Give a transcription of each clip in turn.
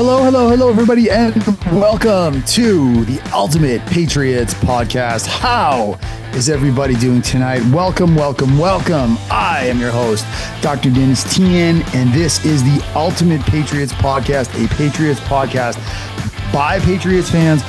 Hello, everybody, and welcome to the Ultimate Patriots Podcast. How is everybody doing tonight? Welcome. I am your host, Dr. Dennis Tien, and this is the Ultimate Patriots Podcast, a Patriots podcast by Patriots fans,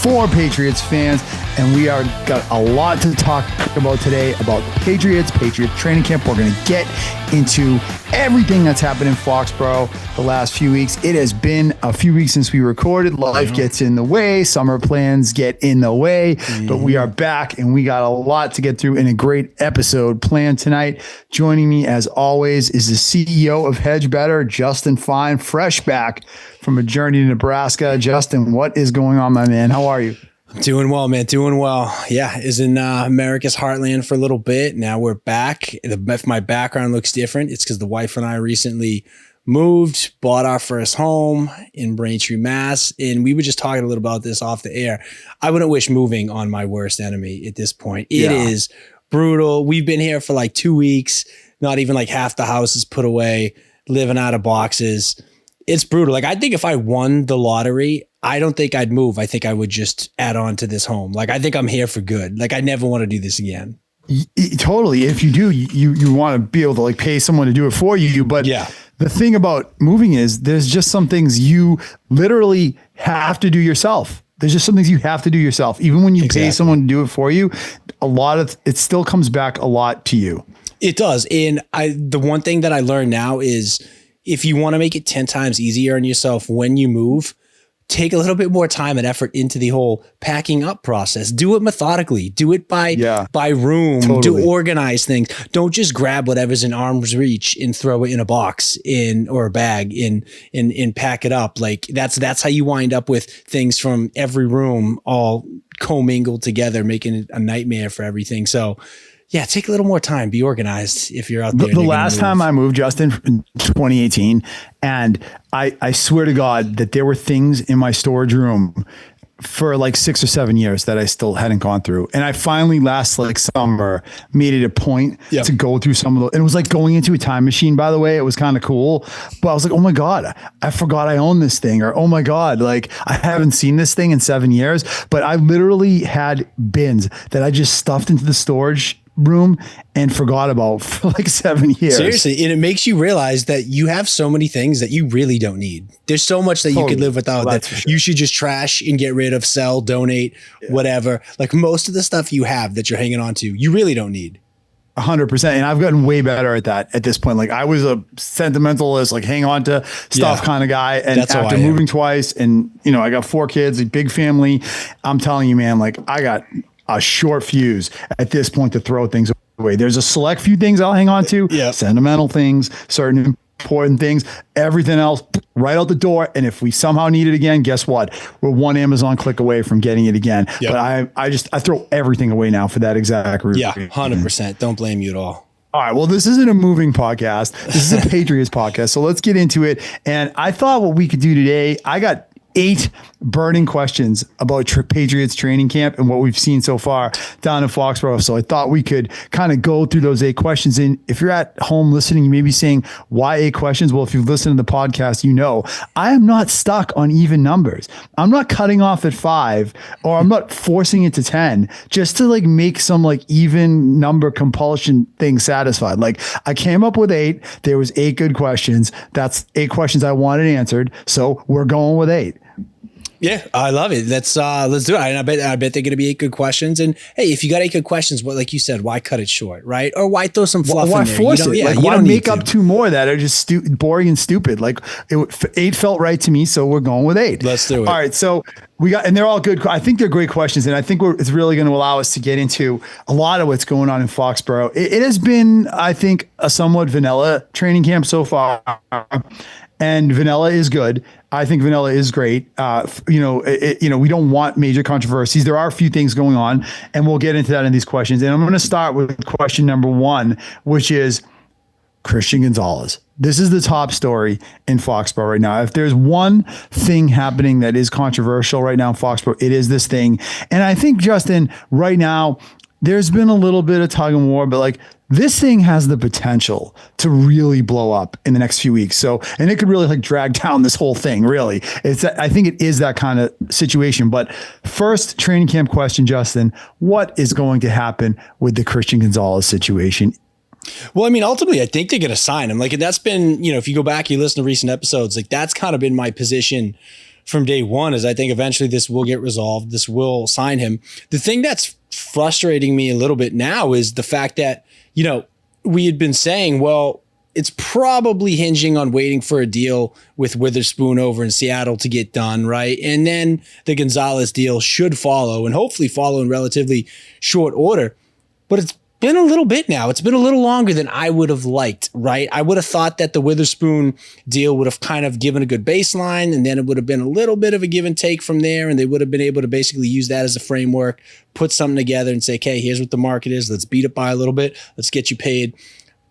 for Patriots fans, and we are got a lot to talk about today about the Patriots training camp. We're going to get into everything that's happened in Foxborough the last few weeks. It has been a few weeks since we recorded. Life gets in the way. Summer plans get in the way, but we are back and we got a lot to get through in a great episode planned tonight. Joining me as always is the CEO of Hedge Better, Justin Fine, fresh back from a journey to Nebraska. Justin, what is going on, my man? How are you? I'm doing well, man. Doing well. Yeah, is in America's heartland for a little bit. Now we're back. If my background looks different, it's because the wife and I recently moved, bought our first home in Braintree, Mass. And we were just talking a little about this off the air. I wouldn't wish moving on my worst enemy at this point. It is brutal. We've been here for like 2 weeks. Not even like half the house is put away, living out of boxes. It's brutal. Like, I think if I won the lottery, I don't think I'd move. I think I would just add on to this home. Like, I think I'm here for good. Like, I never want to do this again. Totally. If you do, you want to be able to like pay someone to do it for you. But the thing about moving is there's just some things you literally have to do yourself. There's just some things you have to do yourself. Even when you pay someone to do it for you, it still comes back a lot to you. It does. And the one thing that I learned now is if you want to make it 10 times easier on yourself when you move, take a little bit more time and effort into the whole packing up process. Do it methodically. Do it by room. Totally. Do organize things. Don't just grab whatever's in arm's reach and throw it in a box or a bag and pack it up. Like that's how you wind up with things from every room all commingled together, making it a nightmare for everything. So yeah, take a little more time. Be organized if you're out there. The last time I moved, Justin, in 2018, and I swear to God that there were things in my storage room for like 6 or 7 years that I still hadn't gone through. And I finally last like summer made it a point to go through some of those. And it was like going into a time machine, by the way. It was kind of cool. But I was like, oh my God, I forgot I own this thing. Or, oh my God, like I haven't seen this thing in 7 years. But I literally had bins that I just stuffed into the storage room and forgot about for like 7 years. Seriously. And it makes you realize that you have so many things that you really don't need. There's so much that you could live without that you should just trash and get rid of, sell, donate, whatever. Like most of the stuff you have that you're hanging on to, you really don't need. 100%. And I've gotten way better at that at this point. Like I was a sentimentalist, like hang on to stuff kind of guy. And after moving twice and, I got 4 kids, a big family, I'm telling you, man, like I got a short fuse at this point to throw things away. There's a select few things I'll hang on to, sentimental things, certain important things, everything else right out the door. And if we somehow need it again, guess what? We're one Amazon click away from getting it again. But I throw everything away now for that exact reason. Yeah, 100%. Don't blame you at all. All right. Well, this isn't a moving podcast. This is a Patriots podcast. So let's get into it. And I thought what we could do today, I got 8 burning questions about Patriots training camp and what we've seen so far down in Foxborough. So I thought we could kind of go through those 8 questions. And if you're at home listening, you may be saying, why 8 questions? Well, if you've listened to the podcast, I am not stuck on even numbers. I'm not cutting off at 5 or I'm not forcing it to 10 just to like make some like even number compulsion thing satisfied. Like I came up with 8. There was 8 good questions. That's 8 questions I wanted answered. So we're going with 8. Yeah, I love it. Let's do it. And I bet they're going to be 8 good questions. And hey, if you got 8 good questions, what like you said, why cut it short, right? Or why throw some fluff in there? Why force it? Like, why make up 2 more that are just boring and stupid? Like 8 felt right to me, so we're going with 8. Let's do it. All right, so and they're all good. I think they're great questions, and I think it's really going to allow us to get into a lot of what's going on in Foxborough. It has been, I think, a somewhat vanilla training camp so far. And vanilla is good. I think vanilla is great. We don't want major controversies. There are a few things going on, and we'll get into that in these questions. And I'm going to start with question number 1, which is Christian Gonzalez. This is the top story in Foxborough right now. If there's one thing happening that is controversial right now in Foxborough, it is this thing. And I think, Justin, right now, there's been a little bit of tug and war, but like this thing has the potential to really blow up in the next few weeks. So, and it could really like drag down this whole thing. Really, I think it is that kind of situation. But first, training camp question, Justin, what is going to happen with the Christian Gonzalez situation? Well, I mean, ultimately, I think they're going to sign him. Like, and that's been, if you go back, you listen to recent episodes, like that's kind of been my position from day one, is I think eventually this will get resolved. This will sign him. The thing that's frustrating me a little bit now is the fact that, we had been saying, well, it's probably hinging on waiting for a deal with Witherspoon over in Seattle to get done, right? And then the Gonzalez deal should follow, and hopefully follow in relatively short order. But it's been a little bit now. It's been a little longer than I would have liked, right? I would have thought that the Witherspoon deal would have kind of given a good baseline, and then it would have been a little bit of a give and take from there, and they would have been able to basically use that as a framework, put something together and say, okay, here's what the market is. Let's beat it by a little bit. Let's get you paid.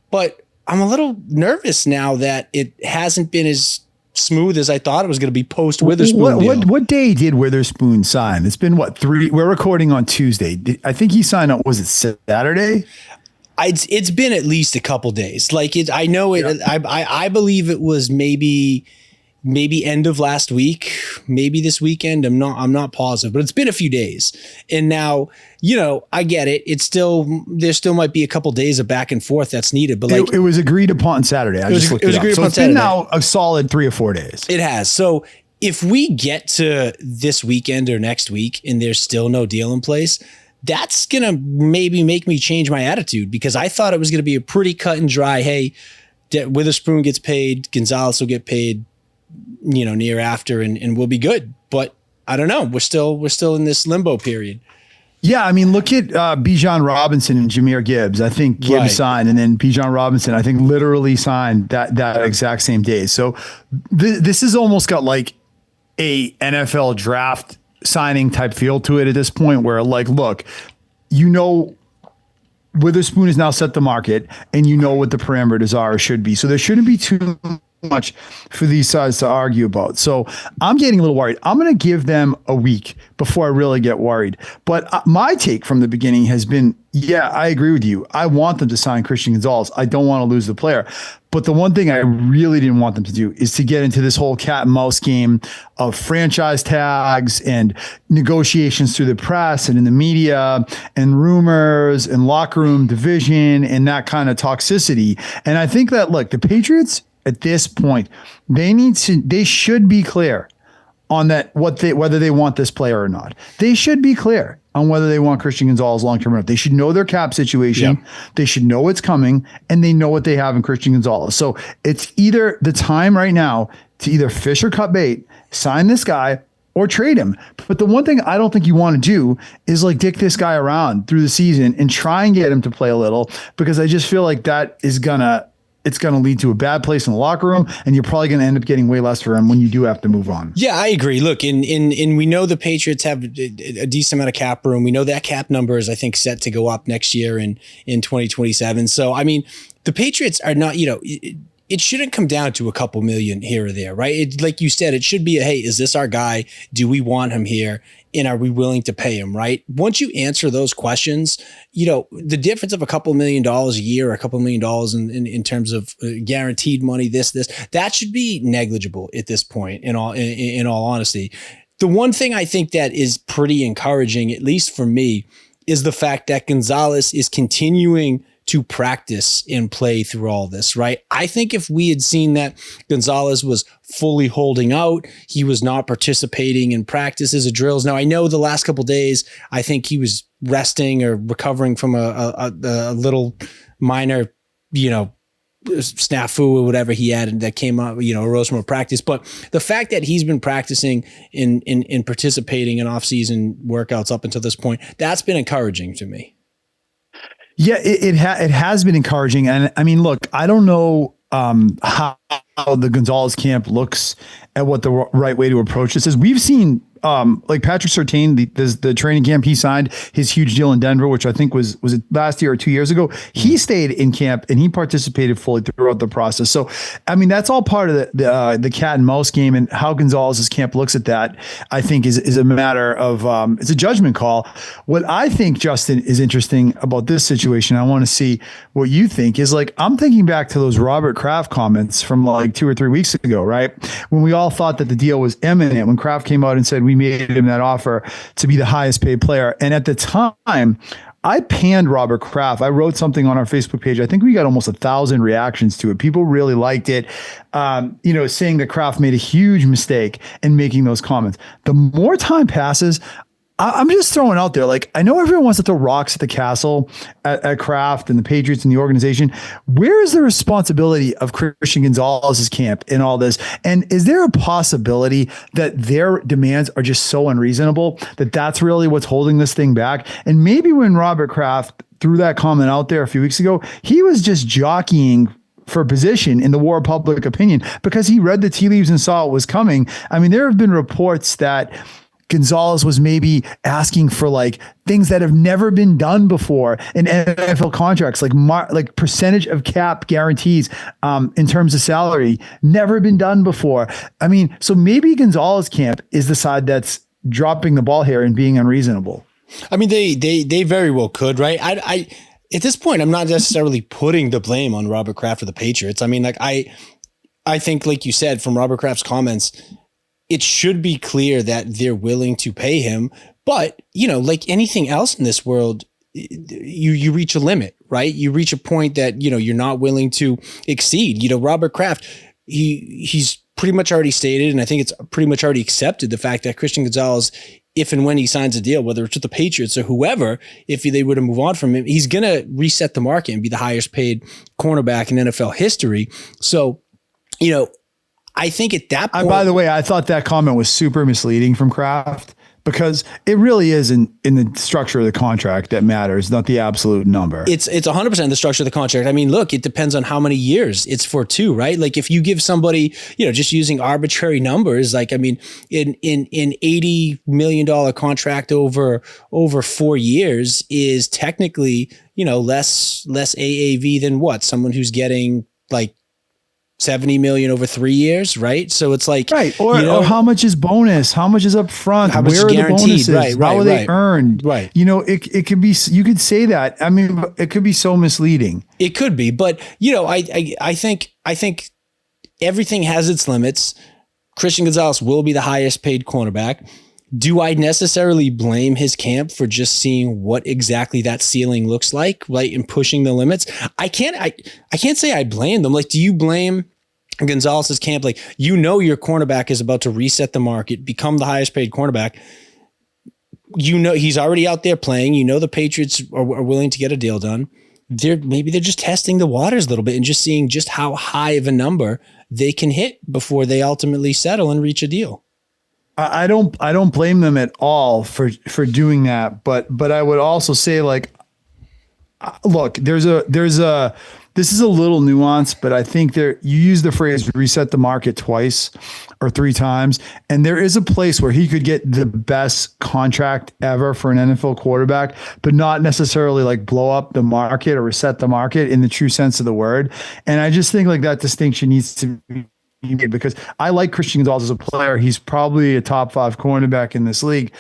But I'm a little nervous now that it hasn't been as smooth as I thought it was going to be post Witherspoon. What day did Witherspoon sign? It's been what, 3? We're recording on Tuesday. I think he signed on, was it Saturday? It's been at least a couple days. Like I know it. Yeah. I believe it was maybe end of last week, maybe this weekend. I'm not positive, but it's been a few days. And now, I get it. There still might be a couple days of back and forth that's needed, but like it was agreed upon Saturday. It was agreed upon Saturday. It's been now a solid 3 or 4 days. It has. So if we get to this weekend or next week and there's still no deal in place, that's going to maybe make me change my attitude, because I thought it was going to be a pretty cut and dry, hey, Witherspoon gets paid, Gonzalez will get paid, near after, and we'll be good. But I don't know. We're still in this limbo period. Yeah, I mean, look at Bijan Robinson and Jahmyr Gibbs. I think Gibbs signed, and then Bijan Robinson, I think, literally signed that exact same day. So this has almost got like a NFL draft signing type feel to it at this point, where like, look, Witherspoon has now set the market, and what the parameters are or should be. So there shouldn't be too much for these sides to argue about. So I'm getting a little worried. I'm going to give them a week before I really get worried. But my take from the beginning has been, yeah, I agree with you. I want them to sign Christian Gonzalez. I don't want to lose the player. But the one thing I really didn't want them to do is to get into this whole cat and mouse game of franchise tags and negotiations through the press and in the media and rumors and locker room division and that kind of toxicity. And I think that, look, the Patriots at this point, they should be clear on that, whether they want this player or not. They should be clear on whether they want Christian Gonzalez long-term or not. They should know their cap situation. Yep. They should know what's coming, and they know what they have in Christian Gonzalez. So it's either the time right now to either fish or cut bait, sign this guy, or trade him. But the one thing I don't think you want to do is like dick this guy around through the season and try and get him to play a little, because I just feel like that is it's going to lead to a bad place in the locker room, and you're probably going to end up getting way less for him when you do have to move on. Yeah, I agree. Look, and we know the Patriots have a decent amount of cap room. We know that cap number is, I think, set to go up next year in 2027. So, I mean, the Patriots are not, it shouldn't come down to a couple million here or there, right? Like you said, it should be hey, is this our guy? Do we want him here? And are we willing to pay him, right? Once you answer those questions, the difference of a couple $1 million a year, or a couple $1 million in terms of guaranteed money, that should be negligible at this point, in all honesty. The one thing I think that is pretty encouraging, at least for me, is the fact that Gonzalez is continuing to practice and play through all this, right? I think if we had seen that Gonzalez was fully holding out, he was not participating in practices or drills. Now, I know the last couple of days, I think he was resting or recovering from a little minor, snafu or whatever he had that came up, arose from a practice. But the fact that he's been practicing in participating in off-season workouts up until this point, that's been encouraging to me. Yeah, it has been encouraging. And I mean, look, I don't know how the Gonzalez camp looks at what the right way to approach this is. We've seen like Patrick Surtain, the training camp he signed, his huge deal in Denver, which I think was it last year or 2 years ago. He stayed in camp and he participated fully throughout the process. So, I mean, that's all part of the cat and mouse game, and how Gonzalez's camp looks at that, I think is a matter of it's a judgment call. What I think, Justin, is interesting about this situation, I want to see what you think, is like, I'm thinking back to those Robert Kraft comments from like 2 or 3 weeks ago, right? When we all thought that the deal was imminent, when Kraft came out and said we made him that offer to be the highest paid player. And at the time, I panned Robert Kraft. I wrote something on our Facebook page. I think we got almost 1,000 reactions to it. People really liked it, saying that Kraft made a huge mistake in making those comments. The more time passes, I'm just throwing out there, like, I know everyone wants to throw rocks at the castle, at Kraft and the Patriots and the organization. Where is the responsibility of Christian Gonzalez's camp in all this? And is there a possibility that their demands are just so unreasonable that that's really what's holding this thing back? And maybe when Robert Kraft threw that comment out there a few weeks ago, he was just jockeying for position in the war of public opinion because he read the tea leaves and saw it was coming. I mean, there have been reports that Gonzalez was maybe asking for like things that have never been done before in NFL contracts, like percentage of cap guarantees in terms of salary, never been done before. I mean, so maybe Gonzalez camp is the side that's dropping the ball here and being unreasonable. I mean, they very well could, right? I at this point, I'm not necessarily putting the blame on Robert Kraft or the Patriots. I mean, like I think, like you said, from Robert Kraft's comments, it should be clear that they're willing to pay him. But, like anything else in this world, you reach a limit, right? You reach a point that, you're not willing to exceed. Robert Kraft, he's pretty much already stated, and I think it's pretty much already accepted, the fact that Christian Gonzalez, if and when he signs a deal, whether it's with the Patriots or whoever, if they were to move on from him, he's going to reset the market and be the highest paid cornerback in NFL history. So, I think at that point, by the way, I thought that comment was super misleading from Kraft because it really is in the structure of the contract that matters, not the absolute number. It's 100% the structure of the contract. I mean, look, it depends on how many years it's for too, right? Like if you give somebody, just using arbitrary numbers, like, I mean, in $80 million contract over 4 years is technically, less AAV than what? Someone who's getting like 70 million over 3 years, right? So it's like, right. Or how much is bonus? How much is up front? How much is guaranteed? The bonuses? Right, how are they earned? Right. It could be, you could say that. I mean, it could be so misleading. It could be, but I think everything has its limits. Christian Gonzalez will be the highest paid cornerback. Do I necessarily blame his camp for just seeing what exactly that ceiling looks like, right, and pushing the limits? I can't say I blame them. Like, do you blame Gonzalez's camp? Like, your cornerback is about to reset the market, become the highest paid cornerback. He's already out there playing. The Patriots are willing to get a deal done. Maybe they're just testing the waters a little bit and just seeing just how high of a number they can hit before they ultimately settle and reach a deal. I don't blame them at all for doing that, but I would also say, like, look, this is a little nuanced, but I think you use the phrase reset the market twice or 3 times, and there is a place where he could get the best contract ever for an NFL quarterback, but not necessarily like blow up the market or reset the market in the true sense of the word. And I just think like that distinction needs to be made, because I like Christian Gonzalez as a player. He's probably a top 5 cornerback in this league.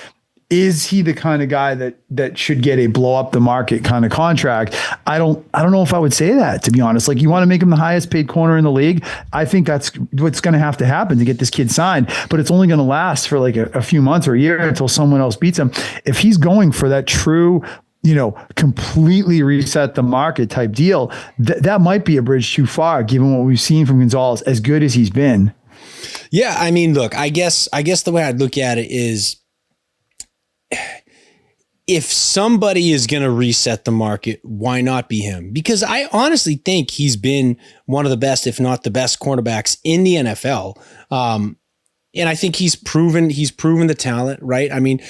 Is he the kind of guy that should get a blow up the market kind of contract? I don't know if I would say that, to be honest. Like, you want to make him the highest paid corner in the league, I think that's what's going to have to happen to get this kid signed, but it's only going to last for like a few months or a year until someone else beats him. If he's going for that true, completely reset the market type deal, that might be a bridge too far, given what we've seen from Gonzalez, as good as he's been. Yeah. I mean, look, I guess the way I'd look at it is, if somebody is going to reset the market, why not be him? Because I honestly think he's been one of the best, if not the best cornerbacks in the NFL. And I think he's proven the talent, right? I mean,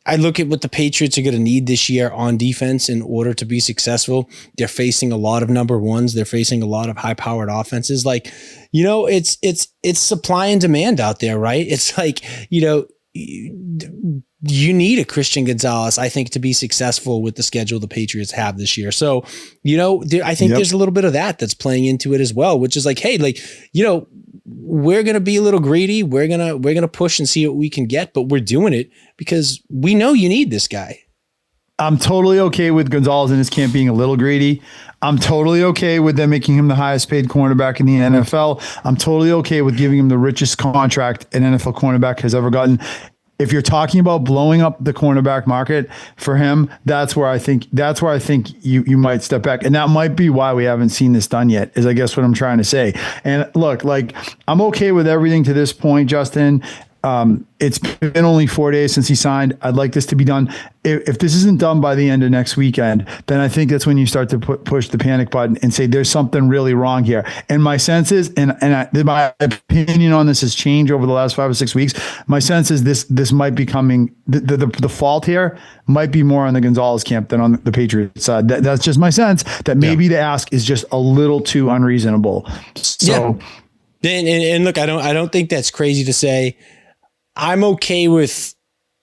I look at what the Patriots are going to need this year on defense in order to be successful. They're facing a lot of number ones. They're facing a lot of high powered offenses. Like, it's supply and demand out there, right? It's like, you need a Christian Gonzalez, I think, to be successful with the schedule the Patriots have this year. So, I think there's a little bit of that's playing into it as well, which is like, hey, we're going to be a little greedy. We're going to push and see what we can get, but we're doing it because we know you need this guy. I'm totally okay with Gonzalez and his camp being a little greedy. I'm totally okay with them making him the highest paid cornerback in the NFL. I'm totally okay with giving him the richest contract an NFL cornerback has ever gotten. If you're talking about blowing up the cornerback market for him, that's where I think you might step back. And that might be why we haven't seen this done yet, is I guess what I'm trying to say. And look, like, I'm okay with everything to this point, Justin. It's been only 4 days since he signed. I'd like this to be done. If this isn't done by the end of next weekend, then I think that's when you start to push the panic button and say there's something really wrong here. And my sense is, my opinion on this has changed over the last 5 or 6 weeks. My sense is this might be coming. The fault here might be more on the Gonzalez camp than on the Patriots side. That's just my sense. That maybe the ask is just a little too unreasonable. So, and look, I don't think that's crazy to say. I'm okay with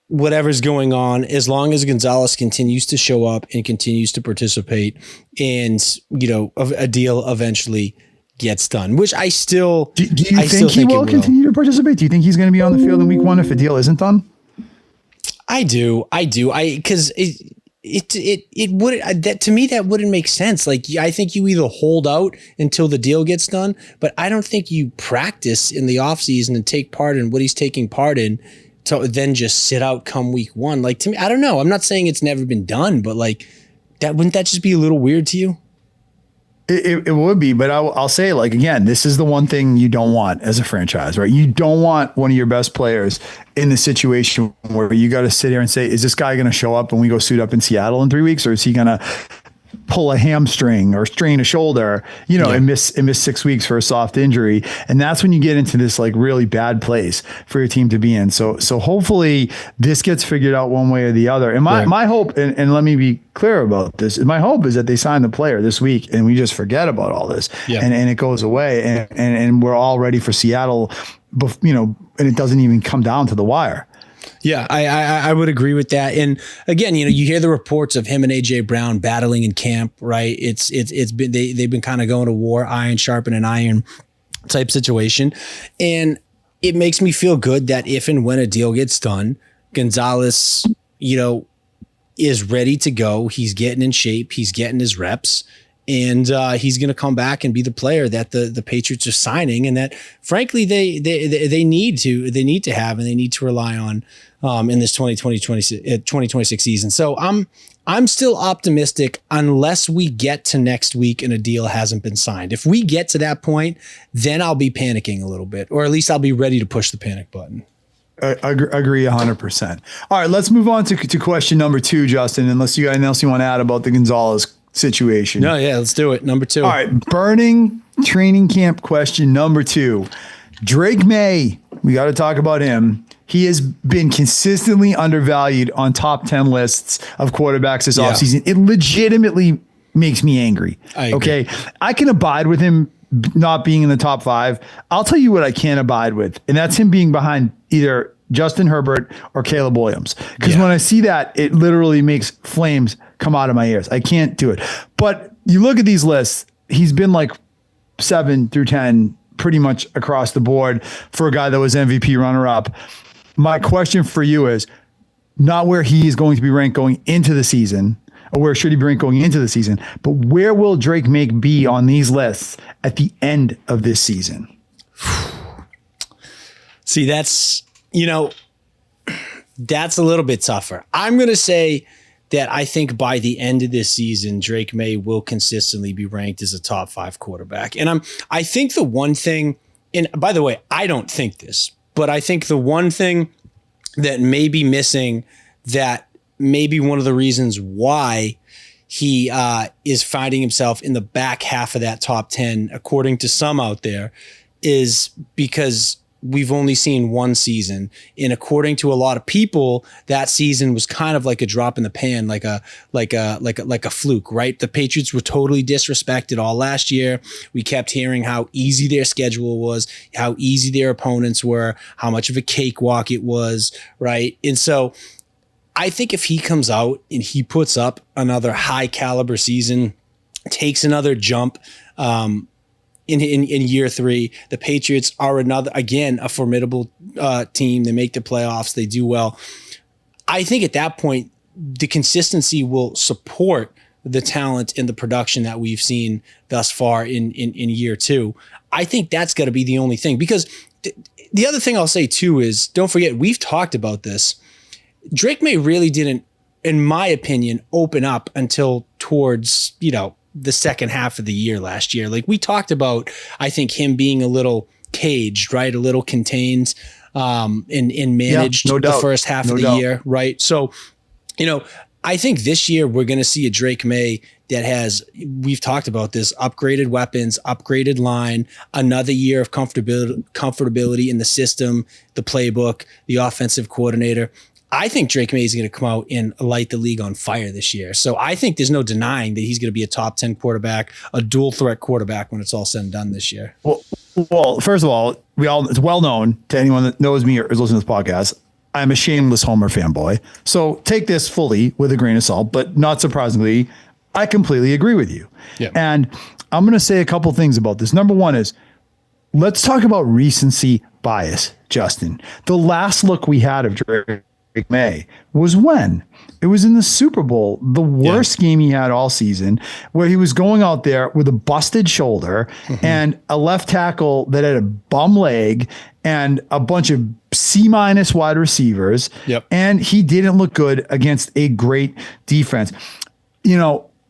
whatever's going on as long as Gonzalez continues to show up and continues to participate, and a deal eventually gets done. Which I still do. You think he will continue to participate? Do you think he's going to be on the field in week 1 if a deal isn't done? I do. Because it would, that to me, that wouldn't make sense. Like, I think you either hold out until the deal gets done, but I don't think you practice in the offseason and take part in what he's taking part in to then just sit out come week 1. Like, to me, I don't know. I'm not saying it's never been done, but like, wouldn't that just be a little weird to you? It would be, but I'll say, like, again, this is the one thing you don't want as a franchise, right? You don't want one of your best players in the situation where you got to sit here and say, is this guy going to show up when we go suit up in Seattle in 3 weeks, or is he going to pull a hamstring or strain a shoulder, and miss 6 weeks for a soft injury? And that's when you get into this like really bad place for your team to be in. So hopefully this gets figured out one way or the other. And my hope, and let me be clear about this, my hope is that they sign the player this week and we just forget about all this and it goes away and we're all ready for Seattle, and it doesn't even come down to the wire. Yeah, I would agree with that. And again, you hear the reports of him and AJ Brown battling in camp, right? It's been they've been kind of going to war, iron sharpening iron type situation. And it makes me feel good that if and when a deal gets done, Gonzalez, is ready to go. He's getting in shape. He's getting his reps. And he's going to come back and be the player that the Patriots are signing, and that, frankly, they need to have and they need to rely on in this 2026 season. So I'm still optimistic unless we get to next week and a deal hasn't been signed. If we get to that point, then I'll be panicking a little bit, or at least I'll be ready to push the panic button. Agree 100%. All right, let's move on to question number 2, Justin, unless you got anything else you want to add about the Gonzalez situation. No, yeah, let's do it. Number 2. All right, burning training camp question number 2. Drake May, we got to talk about him. He has been consistently undervalued on top 10 lists of quarterbacks this offseason. It legitimately makes me angry. Okay, I can abide with him not being in the top 5. I'll tell you what I can't abide with, and that's him being behind either Justin Herbert or Caleb Williams. Because when I see that, it literally makes flames come out of my ears. I can't do it. But you look at these lists, he's been like 7 through 10 pretty much across the board for a guy that was MVP runner-up. My question for you is not where he is going to be ranked going into the season, or where should he be ranked going into the season, but where will Drake May be on these lists at the end of this season? See, that's a little bit tougher. I'm going to say that I think by the end of this season, Drake May will consistently be ranked as a top 5 quarterback. And I think the one thing, and by the way, I don't think this, but I think the one thing that may be missing, that may be one of the reasons why he is finding himself in the back half of that top 10, according to some out there, is because we've only seen one season. And according to a lot of people, that season was kind of like a drop in the pan, like a fluke, right? The Patriots were totally disrespected all last year. We kept hearing how easy their schedule was, how easy their opponents were, how much of a cakewalk it was, right? And so I think if he comes out and he puts up another high caliber season, takes another jump, in year 3, the Patriots are a formidable team. They make the playoffs. They do well. I think at that point, the consistency will support the talent and the production that we've seen thus far in year 2. I think that's got to be the only thing, because the other thing I'll say too is, don't forget, we've talked about this. Drake May really didn't, in my opinion, open up until towards, the second half of the year last year. Like we talked about, I think him being a little caged, right? A little contained, and managed the first half of the year, right? So, I think this year we're going to see a Drake May that we've talked about this, upgraded weapons, upgraded line, another year of comfortability in the system, the playbook, the offensive coordinator. I think Drake May is going to come out and light the league on fire this year. So I think there's no denying that he's going to be a top 10 quarterback, a dual threat quarterback when it's all said and done this year. Well, first of all, it's well known to anyone that knows me or is listening to this podcast, I'm a shameless Homer fanboy. So take this fully with a grain of salt, but not surprisingly, I completely agree with you. Yeah. And I'm going to say a couple things about this. Number one is, let's talk about recency bias, Justin. The last look we had of Drake May was when? It was in the Super Bowl, the worst game he had all season, where he was going out there with a busted shoulder and a left tackle that had a bum leg and a bunch of C- wide receivers. Yep. And he didn't look good against a great defense.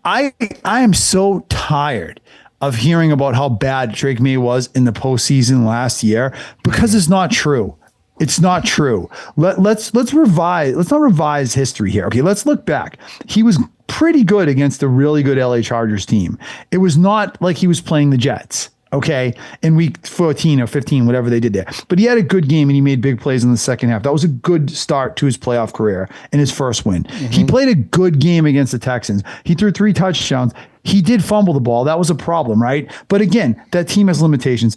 I am so tired of hearing about how bad Drake May was in the postseason last year, because it's not true. It's not true. Let's revise. Let's not revise history here. Okay, let's look back. He was pretty good against a really good LA Chargers team. It was not like he was playing the Jets, okay, in week 14 or 15, whatever they did there. But he had a good game and he made big plays in the second half. That was a good start to his playoff career and his first win. He played a good game against the Texans. He threw 3 touchdowns. He did fumble the ball. That was a problem, right? But again, that team has limitations.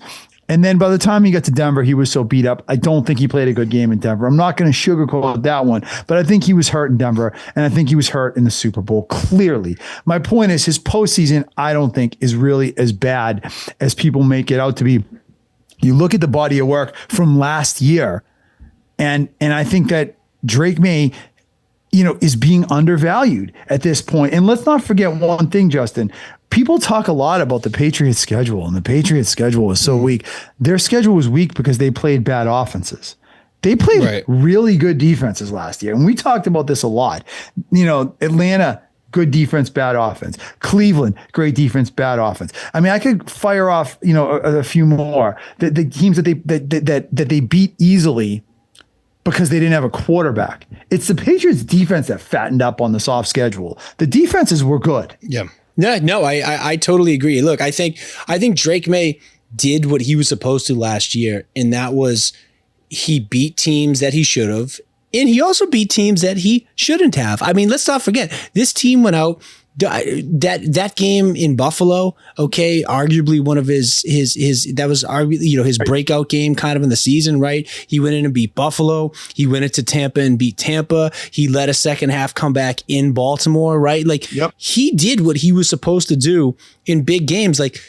And then by the time he got to Denver, he was so beat up. I don't think he played a good game in Denver. I'm not going to sugarcoat that one, but I think he was hurt in Denver, and I think he was hurt in the Super Bowl, clearly. My point is, his postseason, I don't think, is really as bad as people make it out to be. You look at the body of work from last year, and I think that Drake May, is being undervalued at this point. And let's not forget one thing, Justin. People talk a lot about the Patriots schedule, and the Patriots schedule was so weak. Their schedule was weak because they played bad offenses. They played really good defenses last year. And we talked about this a lot. Atlanta, good defense, bad offense. Cleveland, great defense, bad offense. I mean, I could fire off, a few more. The teams that they beat easily because they didn't have a quarterback. It's the Patriots defense that fattened up on the soft schedule. The defenses were good. Yeah. No, I totally agree. Look, I think Drake May did what he was supposed to last year, and that was he beat teams that he should have, and he also beat teams that he shouldn't have. I mean, let's not forget, this team went out. That game in Buffalo, okay, arguably one of his that was arguably his breakout game kind of in the season, right? He went in and beat Buffalo. He went into Tampa and beat Tampa. He led a second half comeback in Baltimore, right? Like he did what he was supposed to do in big games. Like,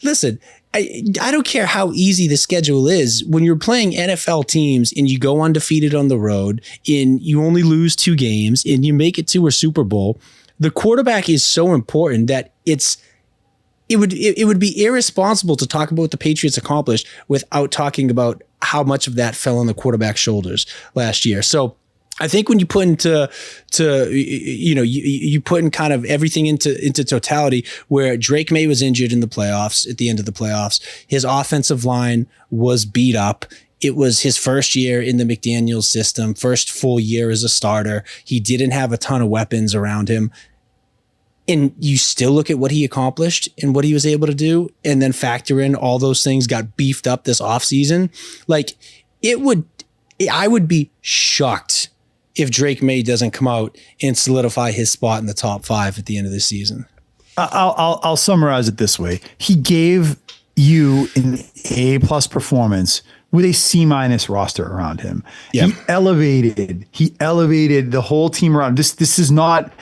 listen, I don't care how easy the schedule is. When you're playing NFL teams and you go undefeated on the road and you only lose 2 games and you make it to a Super Bowl, the quarterback is so important that it would be irresponsible to talk about what the Patriots accomplished without talking about how much of that fell on the quarterback's shoulders last year. So I think when you put you put in kind of everything into totality, where Drake May was injured in the playoffs, at the end of the playoffs, his offensive line was beat up. It was his first year in the McDaniels system, first full year as a starter. He didn't have a ton of weapons around him. and you still look at what he accomplished and what he was able to do, and then factor in all those things got beefed up this offseason, like I would be shocked if Drake May doesn't come out and solidify his spot in the top 5 at the end of the season. I'll summarize it this way. He gave you an A+ performance with a C- roster around him. Yep. He elevated the whole team around. This is not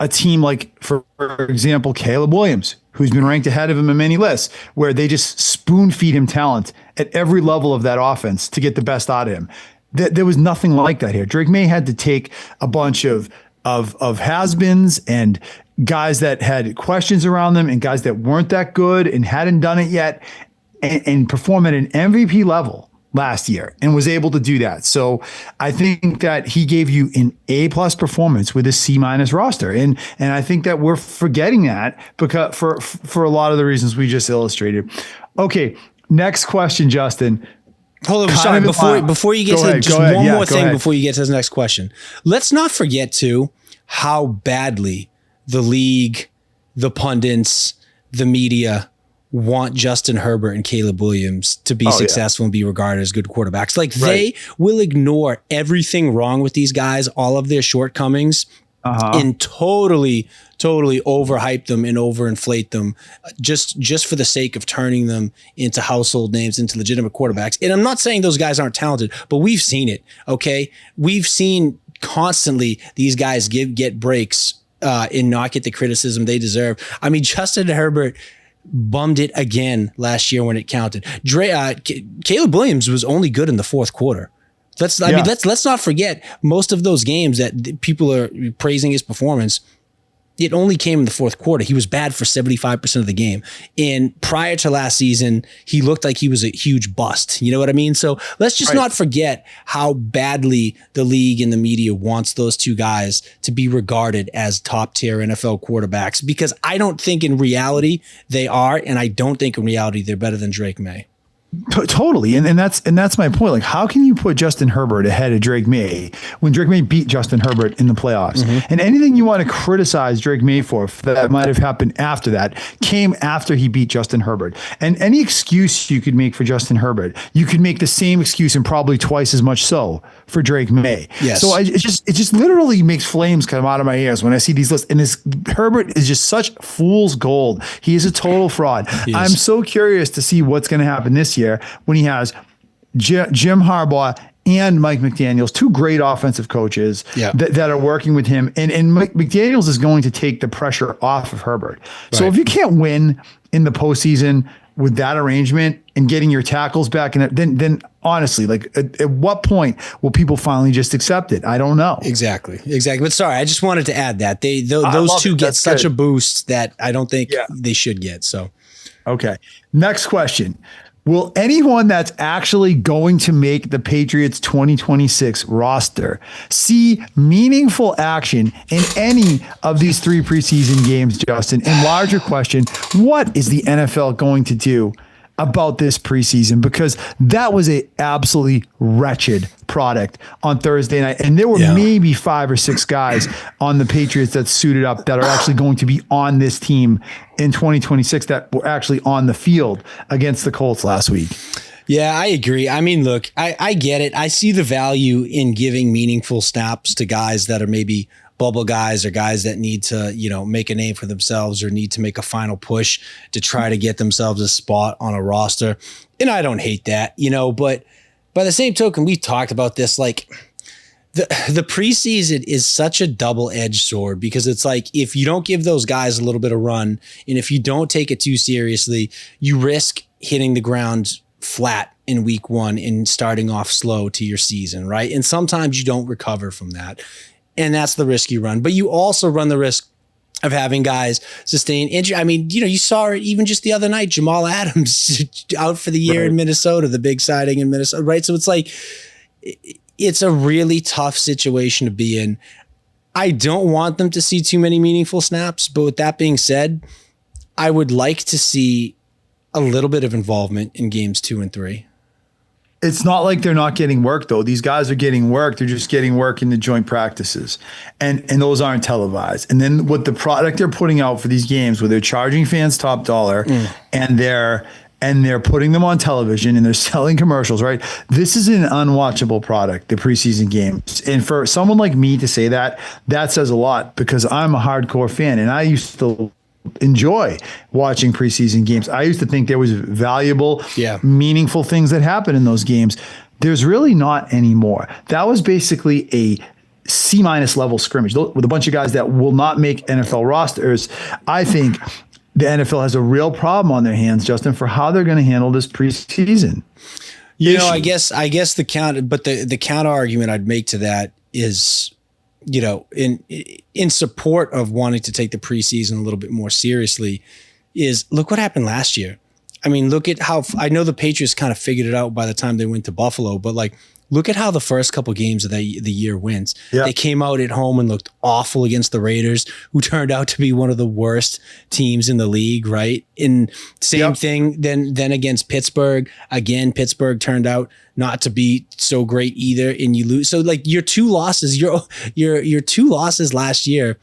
a team like, for example, Caleb Williams, who's been ranked ahead of him in many lists, where they just spoon feed him talent at every level of that offense to get the best out of him. There was nothing like that here. Drake May had to take a bunch of has-beens and guys that had questions around them and guys that weren't that good and hadn't done it yet and perform at an MVP level last year and was able to do that. So I think that he gave you an A+ performance with a C- roster. And I think that we're forgetting that because for a lot of the reasons we just illustrated. Okay, next question, Justin. Hold on, sorry. Before you get to just one more thing before you get to the next question. Let's not forget too how badly the league, the pundits, the media want Justin Herbert and Caleb Williams to be successful and be regarded as good quarterbacks. Like they will ignore everything wrong with these guys, all of their shortcomings, and totally overhype them and overinflate them just for the sake of turning them into household names, into legitimate quarterbacks. And I'm not saying those guys aren't talented, but we've seen it. Okay. We've seen constantly these guys get breaks and not get the criticism they deserve. I mean, Justin Herbert bummed it again last year when it counted. Caleb Williams was only good in the fourth quarter. Let's not forget most of those games that people are praising his performance. It only came in the fourth quarter. He was bad for 75% of the game. And prior to last season, he looked like he was a huge bust. You know what I mean? So let's just not forget how badly the league and the media wants those two guys to be regarded as top tier NFL quarterbacks, because I don't think in reality they are. And I don't think in reality they're better than Drake May. Totally. And that's my point. Like, how can you put Justin Herbert ahead of Drake May when Drake May beat Justin Herbert in the playoffs? And anything you want to criticize Drake May for that might have happened after that came after he beat Justin Herbert. And any excuse you could make for Justin Herbert, you could make the same excuse and probably twice as much so for Drake May. Yes. So it just literally makes flames come out of my ears when I see these lists. And this Herbert is just such fool's gold. He is a total fraud. I'm so curious to see what's going to happen this year when he has Jim Harbaugh and Mike McDaniels, two great offensive coaches that are working with him. And Mike McDaniels is going to take the pressure off of Herbert. Right. So if you can't win in the postseason with that arrangement and getting your tackles back, and then honestly, like at what point will people finally just accept it? I don't know. Exactly. But sorry, I just wanted to add that those two get such a boost that I don't think they should get. So, okay. Next question. Will anyone that's actually going to make the Patriots 2026 roster see meaningful action in any of these 3 preseason games, Justin? And larger question, what is the NFL going to do about this preseason? Because that was a absolutely wretched product on Thursday night. And there were maybe 5 or 6 guys on the Patriots that suited up that are actually going to be on this team in 2026 that were actually on the field against the Colts last week. Yeah, I agree. I mean, look, I get it. I see the value in giving meaningful snaps to guys that are maybe bubble guys or guys that need to, make a name for themselves or need to make a final push to try to get themselves a spot on a roster. And I don't hate that, but by the same token, we've talked about this, like the preseason is such a double-edged sword, because it's like, if you don't give those guys a little bit of run, and if you don't take it too seriously, you risk hitting the ground flat in week 1 and starting off slow to your season, right? And sometimes you don't recover from that. And that's the risk you run. But you also run the risk of having guys sustain injury. I mean, you saw it even just the other night, Jamal Adams out for the year in Minnesota, the big sighting in Minnesota, right? So it's like, it's a really tough situation to be in. I don't want them to see too many meaningful snaps, but with that being said, I would like to see a little bit of involvement in games 2 and 3. It's not like they're not getting work though. These guys are getting work. They're just getting work in the joint practices, and those aren't televised. And then what the product they're putting out for these games, where they're charging fans top dollar, and they're putting them on television and they're selling commercials, right? This is an unwatchable product, the preseason games. And for someone like me to say that says a lot, because I'm a hardcore fan and I used to enjoy watching preseason games. I used to think there was valuable, meaningful things that happen in those games. There's really not anymore. That was basically a C- level scrimmage with a bunch of guys that will not make NFL rosters. I think the NFL has a real problem on their hands, Justin, for how they're going to handle this preseason. I guess the counter argument I'd make to that is, in support of wanting to take the preseason a little bit more seriously, is look what happened last year. I mean, look at how, I know the Patriots kind of figured it out by the time they went to Buffalo, but like, look at how the first couple games of the year went. They came out at home and looked awful against the Raiders, who turned out to be one of the worst teams in the league, right? And same thing then against Pittsburgh. Again, Pittsburgh turned out not to be so great either, and you lose. So like your two losses last year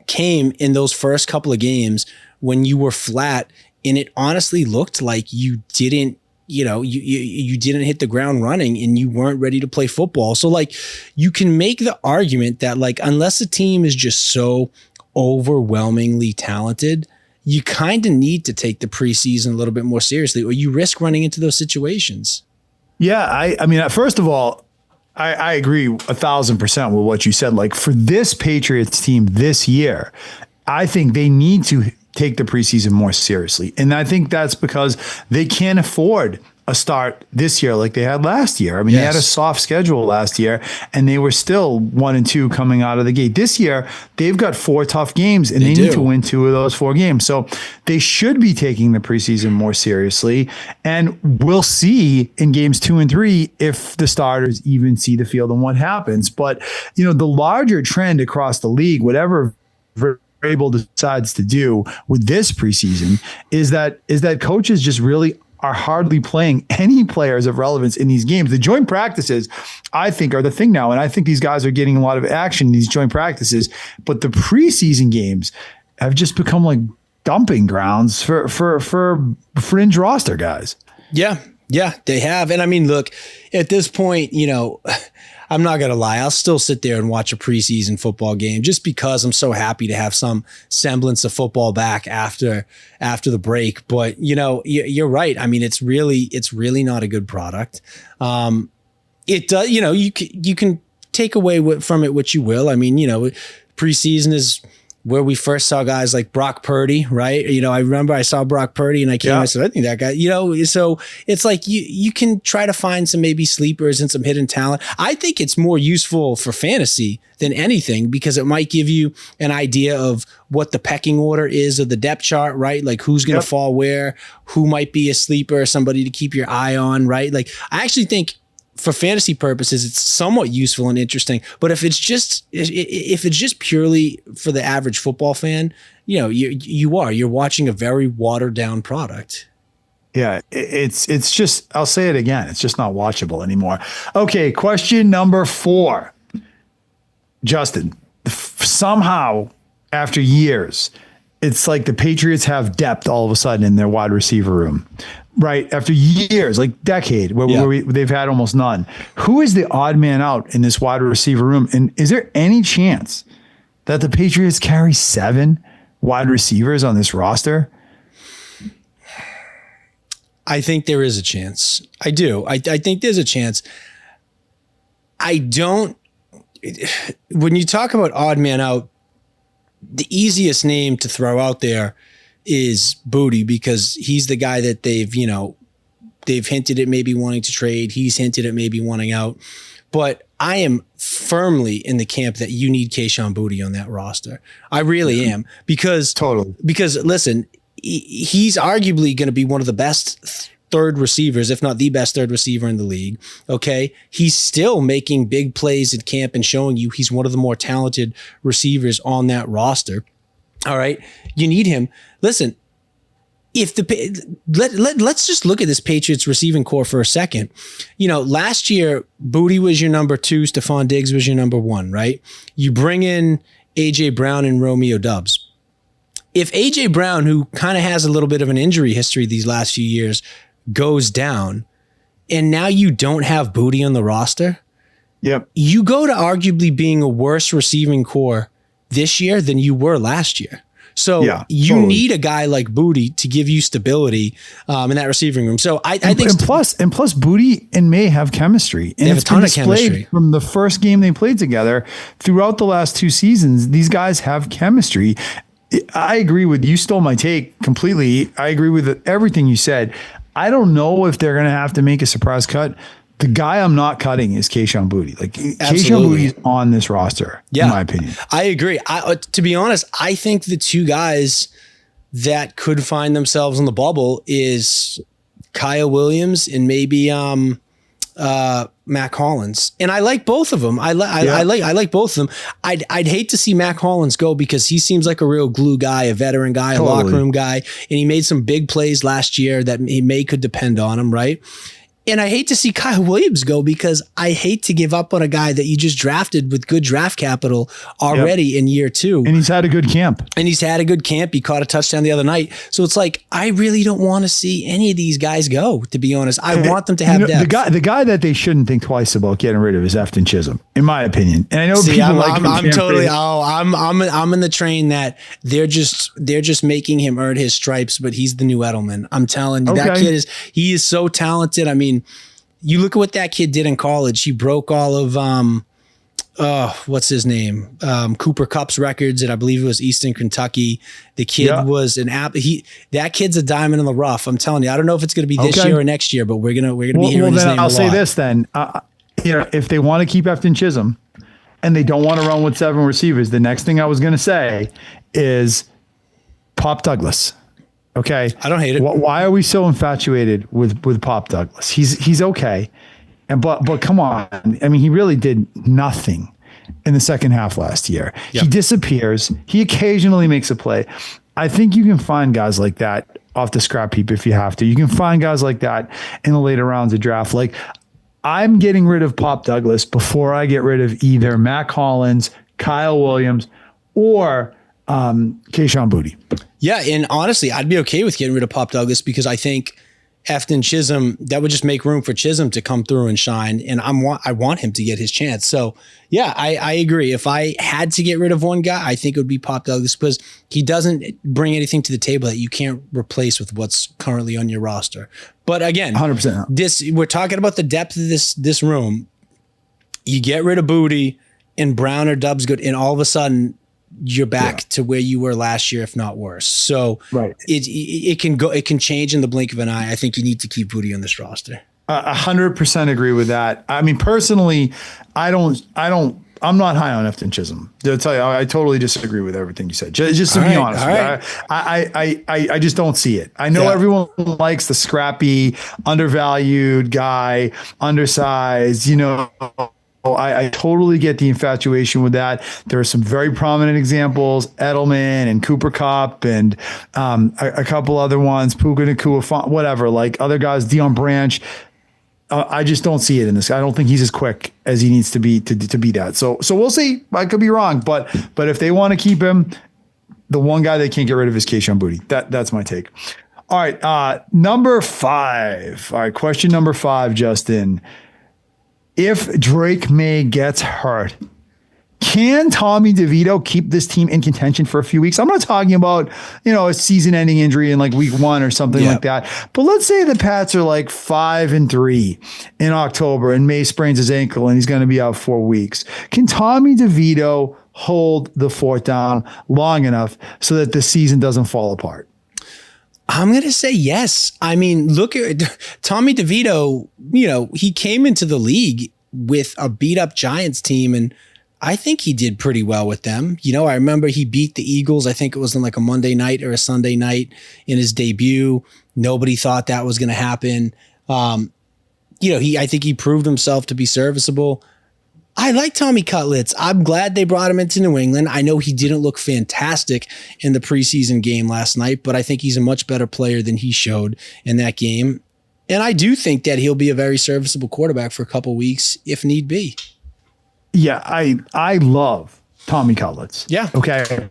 came in those first couple of games when you were flat, and it honestly looked like you didn't you didn't hit the ground running and you weren't ready to play football. So like you can make the argument that like, unless a team is just so overwhelmingly talented, you kind of need to take the preseason a little bit more seriously, or you risk running into those situations. Yeah. I mean, first of all, I agree 1,000% with what you said. Like for this Patriots team this year, I think they need to take the preseason more seriously. And I think that's because they can't afford a start this year like they had last year. I mean, they had a soft schedule last year and they were still 1-2 coming out of the gate. This year, they've got 4 tough games and they need to win 2 of those 4 games. So they should be taking the preseason more seriously. And we'll see in games 2 and 3 if the starters even see the field and what happens. But, the larger trend across the league, whatever able decides to do with this preseason is that coaches just really are hardly playing any players of relevance in these games. The joint practices, I think, are the thing now. And I think these guys are getting a lot of action in these joint practices, but the preseason games have just become like dumping grounds for fringe roster guys. Yeah, they have. And I mean, look, at this point, I'm not going to lie. I'll still sit there and watch a preseason football game just because I'm so happy to have some semblance of football back after the break. But, you're right. I mean, it's really not a good product. It does, you can take away from it what you will. I mean, preseason is where we first saw guys like Brock Purdy, right? I remember I saw Brock Purdy and I said, I think that guy, so it's like you can try to find some maybe sleepers and some hidden talent. I think it's more useful for fantasy than anything because it might give you an idea of what the pecking order is of the depth chart, right? Like who's going to fall where, who might be a sleeper, somebody to keep your eye on, right? Like I actually think for fantasy purposes, it's somewhat useful and interesting. But if it's just purely for the average football fan, you're watching a very watered down product. Yeah, it's just, I'll say it again, it's just not watchable anymore. Okay, question number 4. Justin, somehow after years, it's like the Patriots have depth all of a sudden in their wide receiver room. Right. After years, like decade, where they've had almost none. Who is the odd man out in this wide receiver room? And is there any chance that the Patriots carry 7 wide receivers on this roster? I think there is a chance. I do. I think there's a chance. When you talk about odd man out, the easiest name to throw out there is Boutte because he's the guy that they've hinted at maybe wanting to trade. He's hinted at maybe wanting out. But I am firmly in the camp that you need Kayshon Boutte on that roster. I really am because listen, he's arguably going to be one of the best third receivers, if not the best third receiver in the league. Okay. He's still making big plays at camp and showing you he's one of the more talented receivers on that roster. All right. You need him. Listen, if let's just look at this Patriots receiving core for a second. Last year, Boutte was your number 2, Stephon Diggs was your number 1, right? You bring in A.J. Brown and Romeo Doubs. If A.J. Brown, who kind of has a little bit of an injury history these last few years, goes down, and now you don't have Boutte on the roster, yep, you go to arguably being a worse receiving core this year than you were last year. So you need a guy like Boutte to give you stability in that receiving room. So I think plus Boutte and May have chemistry. And they have a ton of chemistry from the first game they played together throughout the last 2 seasons. These guys have chemistry. I agree with you. Stole my take completely. I agree with everything you said. I don't know if they're going to have to make a surprise cut. The guy I'm not cutting is Kayshon Boutte. Like Kayshon Boutte is on this roster, in my opinion. I agree. To be honest, I think the 2 guys that could find themselves on the bubble is Kyle Williams and maybe Mac Hollins. And I like both of them. I like both of them. I'd hate to see Mac Hollins go because he seems like a real glue guy, a veteran guy, a locker room guy, and he made some big plays last year that he could depend on him, right? And I hate to see Kyle Williams go because I hate to give up on a guy that you just drafted with good draft capital already in year 2. And he's had a good camp. He caught a touchdown the other night. So it's like, I really don't want to see any of these guys go, to be honest. I want them to have depth. The guy that they shouldn't think twice about getting rid of is Efton Chisholm, in my opinion. And I know I'm in the train that they're just making him earn his stripes, but he's the new Edelman. I'm telling you, that kid is so talented. I mean, you look at what that kid did in college. He broke all of what's his name? Cooper Kupp's records, and I believe it was Eastern Kentucky. The kid was that kid's a diamond in the rough. I'm telling you. I don't know if it's going to be this year or next year, but we're gonna be hearing his name a lot. I'll say this then. If they want to keep Efton Chisholm and they don't want to run with 7 receivers, the next thing I was going to say is Pop Douglas. Okay. I don't hate it. Why are we so infatuated with Pop Douglas? He's okay. But come on. I mean, he really did nothing in the second half last year. Yep. He disappears. He occasionally makes a play. I think you can find guys like that off the scrap heap if you have to. You can find guys like that in the later rounds of draft. Like, I'm getting rid of Pop Douglas before I get rid of either Mac Hollins, Kyle Williams, or Kayshon Boutte. Yeah, and honestly, I'd be okay with getting rid of Pop Douglas because I think Efton Chisholm, that would just make room for Chisholm to come through and shine, and I want him to get his chance. So, yeah, I agree. If I had to get rid of one guy, I think it would be Pop Douglas because he doesn't bring anything to the table that you can't replace with what's currently on your roster. But again, 100%. We're talking about the depth of this room. You get rid of Boutte and Brown or Doubs good, and all of a sudden you're back to where you were last year, if not worse. So it can change in the blink of an eye. I think you need to keep Boutte on this roster. 100% agree with that. I mean, personally, I'm not high on Efton Chisholm. To tell you, I totally disagree with everything you said. Just to be honest, I just don't see it. I know everyone likes the scrappy, undervalued guy, undersized, I totally get the infatuation with that. There are some very prominent examples, Edelman and Cooper Kupp and a couple other ones, Puka Nacua, whatever, like other guys, Deion Branch. I just don't see it in this. I don't think he's as quick as he needs to be to be that. So we'll see. I could be wrong, but if they want to keep him, the one guy they can't get rid of is Kayshon Boutte. That's my take. All right, number 5. All right, question number 5, Justin. If Drake May gets hurt, can Tommy DeVito keep this team in contention for a few weeks? I'm not talking about, a season-ending injury in like week 1 or something like that. But let's say the Pats are like 5-3 in October and May sprains his ankle and he's going to be out 4 weeks. Can Tommy DeVito hold the fort down long enough so that the season doesn't fall apart? I'm going to say yes. I mean, look at Tommy DeVito. He came into the league with a beat up Giants team, and I think he did pretty well with them. I remember he beat the Eagles. I think it was on like a Monday night or a Sunday night in his debut. Nobody thought that was going to happen. I think he proved himself to be serviceable. I like Tommy Cutlets. I'm glad they brought him into New England. I know he didn't look fantastic in the preseason game last night, but I think he's a much better player than he showed in that game. And I do think that he'll be a very serviceable quarterback for a couple weeks if need be. Yeah, I love Tommy Cutlets. Yeah. Okay.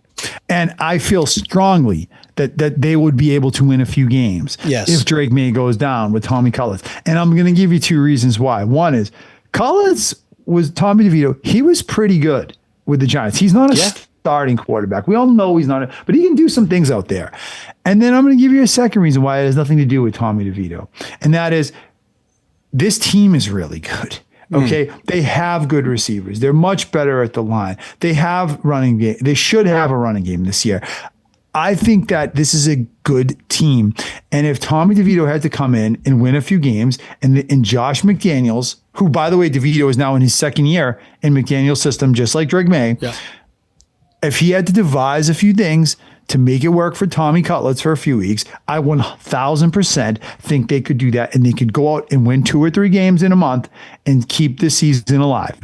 And I feel strongly that they would be able to win a few games if Drake May goes down with Tommy Cutlets. And I'm going to give you two reasons why. One is Cutlets was Tommy DeVito. He was pretty good with the Giants. He's not a starting quarterback. We all know he's not, but he can do some things out there. And then I'm going to give you a second reason why it has nothing to do with Tommy DeVito. And that is this team is really good. Okay. They have good receivers. They're much better at the line. They have running game. They should have a running game this year. I think that this is a good team. And if Tommy DeVito had to come in and win a few games and Josh McDaniels, who by the way, DeVito is now in his second year in McDaniel's system, just like Drake May. Yeah. If he had to devise a few things to make it work for Tommy Cutlets for a few weeks, I 1000% think they could do that, and they could go out and win 2 or 3 games in a month and keep the season alive.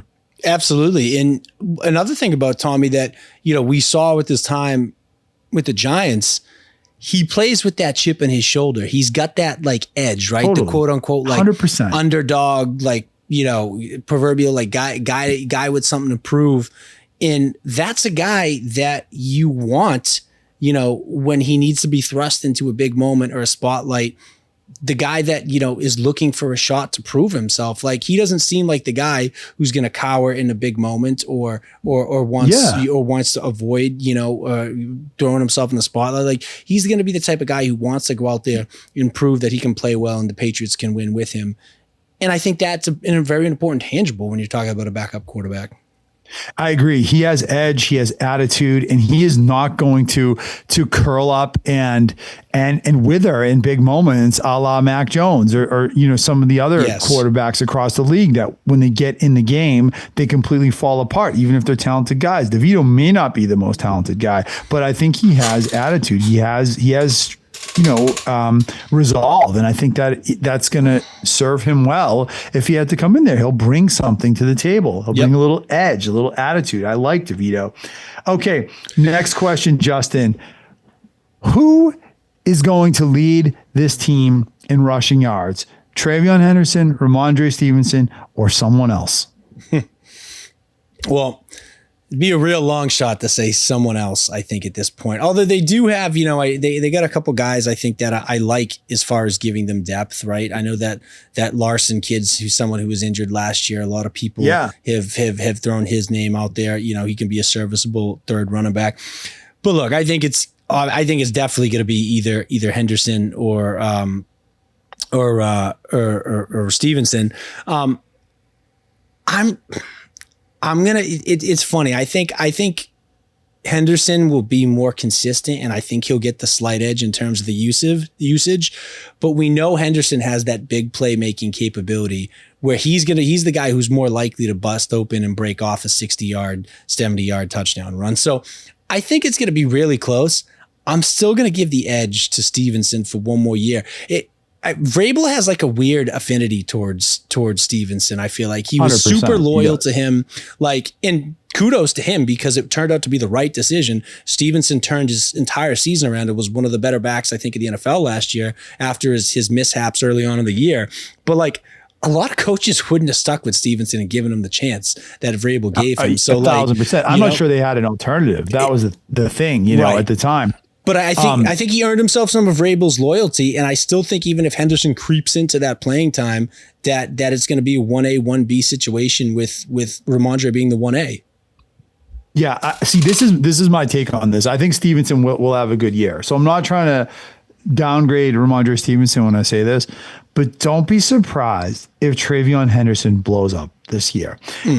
Absolutely. And another thing about Tommy that, we saw with his time with the Giants, he plays with that chip in his shoulder. He's got that like edge, right? Totally. The quote unquote, like 100%. Underdog, like, proverbial, like guy with something to prove. And that's a guy that you want, when he needs to be thrust into a big moment or a spotlight, the guy that, is looking for a shot to prove himself. Like he doesn't seem like the guy who's going to cower in a big moment or wants to avoid, throwing himself in the spotlight. Like he's going to be the type of guy who wants to go out there and prove that he can play well and the Patriots can win with him. And I think that's a very important tangible when you're talking about a backup quarterback. I agree. He has edge, he has attitude, and he is not going to curl up and wither in big moments, a la Mac Jones or some of the other quarterbacks across the league that when they get in the game, they completely fall apart, even if they're talented guys. DeVito may not be the most talented guy, but I think he has attitude. He has resolve. And I think that's going to serve him well. If he had to come in there, he'll bring something to the table. He'll bring a little edge, a little attitude. I like DeVito. Okay. Next question, Justin. Who is going to lead this team in rushing yards? Travion Henderson, Ramondre Stevenson, or someone else? Well, it'd be a real long shot to say someone else, I think, at this point. Although they do have, they got a couple guys I think that I like as far as giving them depth, right? I know that Larson kid's who's someone who was injured last year. A lot of people have thrown his name out there. He can be a serviceable third running back. But look, I think it's definitely going to be either Henderson or Stevenson. It's funny. I think Henderson will be more consistent, and I think he'll get the slight edge in terms of the usage. But we know Henderson has that big playmaking capability where he's the guy who's more likely to bust open and break off a 60-yard, 70-yard touchdown run. So I think it's going to be really close. I'm still going to give the edge to Stevenson for one more year. Vrabel has like a weird affinity towards Stevenson. I feel like he was super loyal to him. Like, and kudos to him because it turned out to be the right decision. Stevenson turned his entire season around. It was one of the better backs, I think, in the NFL last year after his mishaps early on in the year. But like a lot of coaches wouldn't have stuck with Stevenson and given him the chance that Vrabel gave him. So 1,000%. I'm not sure they had an alternative. That was the thing, at the time. But I think he earned himself some of Vrabel's loyalty, and I still think even if Henderson creeps into that playing time, that it's going to be a 1A, 1B situation with Ramondre being the 1A. Yeah, see, this is my take on this. I think Stevenson will have a good year. So I'm not trying to downgrade Ramondre Stevenson when I say this, but don't be surprised if Travion Henderson blows up this year.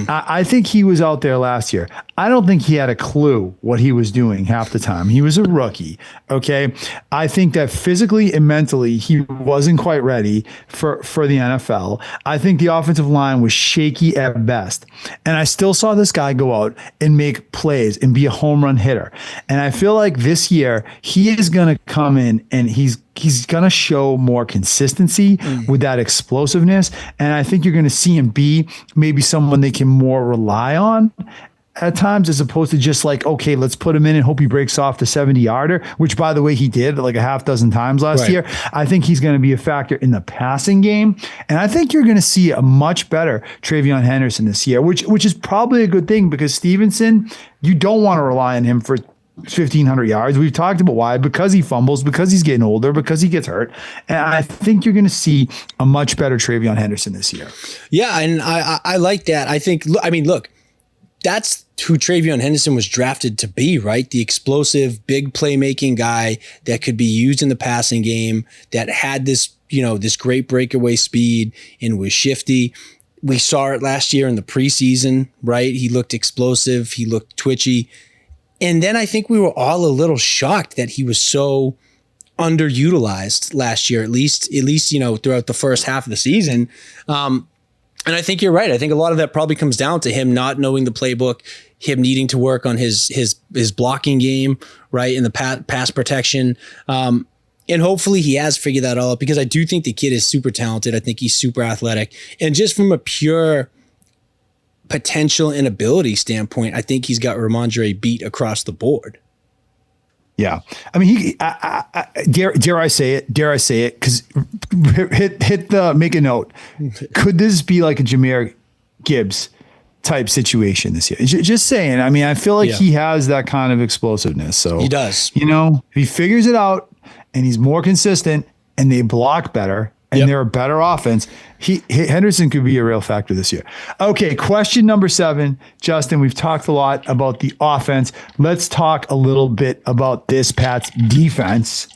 I think he was out there last year. I don't think he had a clue what he was doing half the time. He was a rookie. Okay. I think that physically and mentally, he wasn't quite ready for the NFL. I think the offensive line was shaky at best. And I still saw this guy go out and make plays and be a home run hitter. And I feel like this year he is going to come in and he's going to show more consistency with that explosiveness. And I think you're going to see him be maybe someone they can more rely on at times, as opposed to just like, okay, let's put him in and hope he breaks off the 70-yarder, which, by the way, he did like a half dozen times last year. I think he's going to be a factor in the passing game. And I think you're going to see a much better Travion Henderson this year, which is probably a good thing, because Stevenson, you don't want to rely on him for 1,500 yards. We've talked about why, because he fumbles, because he's getting older, because he gets hurt. And I think you're going to see a much better Travion Henderson this year. Yeah, and I like that. I think, I mean, look, that's who Travion Henderson was drafted to be, right? The explosive, big playmaking guy that could be used in the passing game, that had this, this great breakaway speed and was shifty. We saw it last year in the preseason, right? He looked explosive. He looked twitchy. And then I think we were all a little shocked that he was so underutilized last year, at least, throughout the first half of the season. And I think you're right. I think a lot of that probably comes down to him not knowing the playbook, him needing to work on his blocking game, right, in the pass protection. And hopefully he has figured that all out, because I do think the kid is super talented. I think he's super athletic. And just from a pure potential and ability standpoint, I think he's got Ramondre beat across the board. Yeah. I mean, dare I say it, because make a note. Could this be like a Jahmyr Gibbs type situation this year? Just saying. I mean, I feel like he has that kind of explosiveness. So he does. If he figures it out and he's more consistent and they block better and they're a better offense, Henderson could be a real factor this year. Okay, question number 7. Justin, we've talked a lot about the offense. Let's talk a little bit about this Pats defense,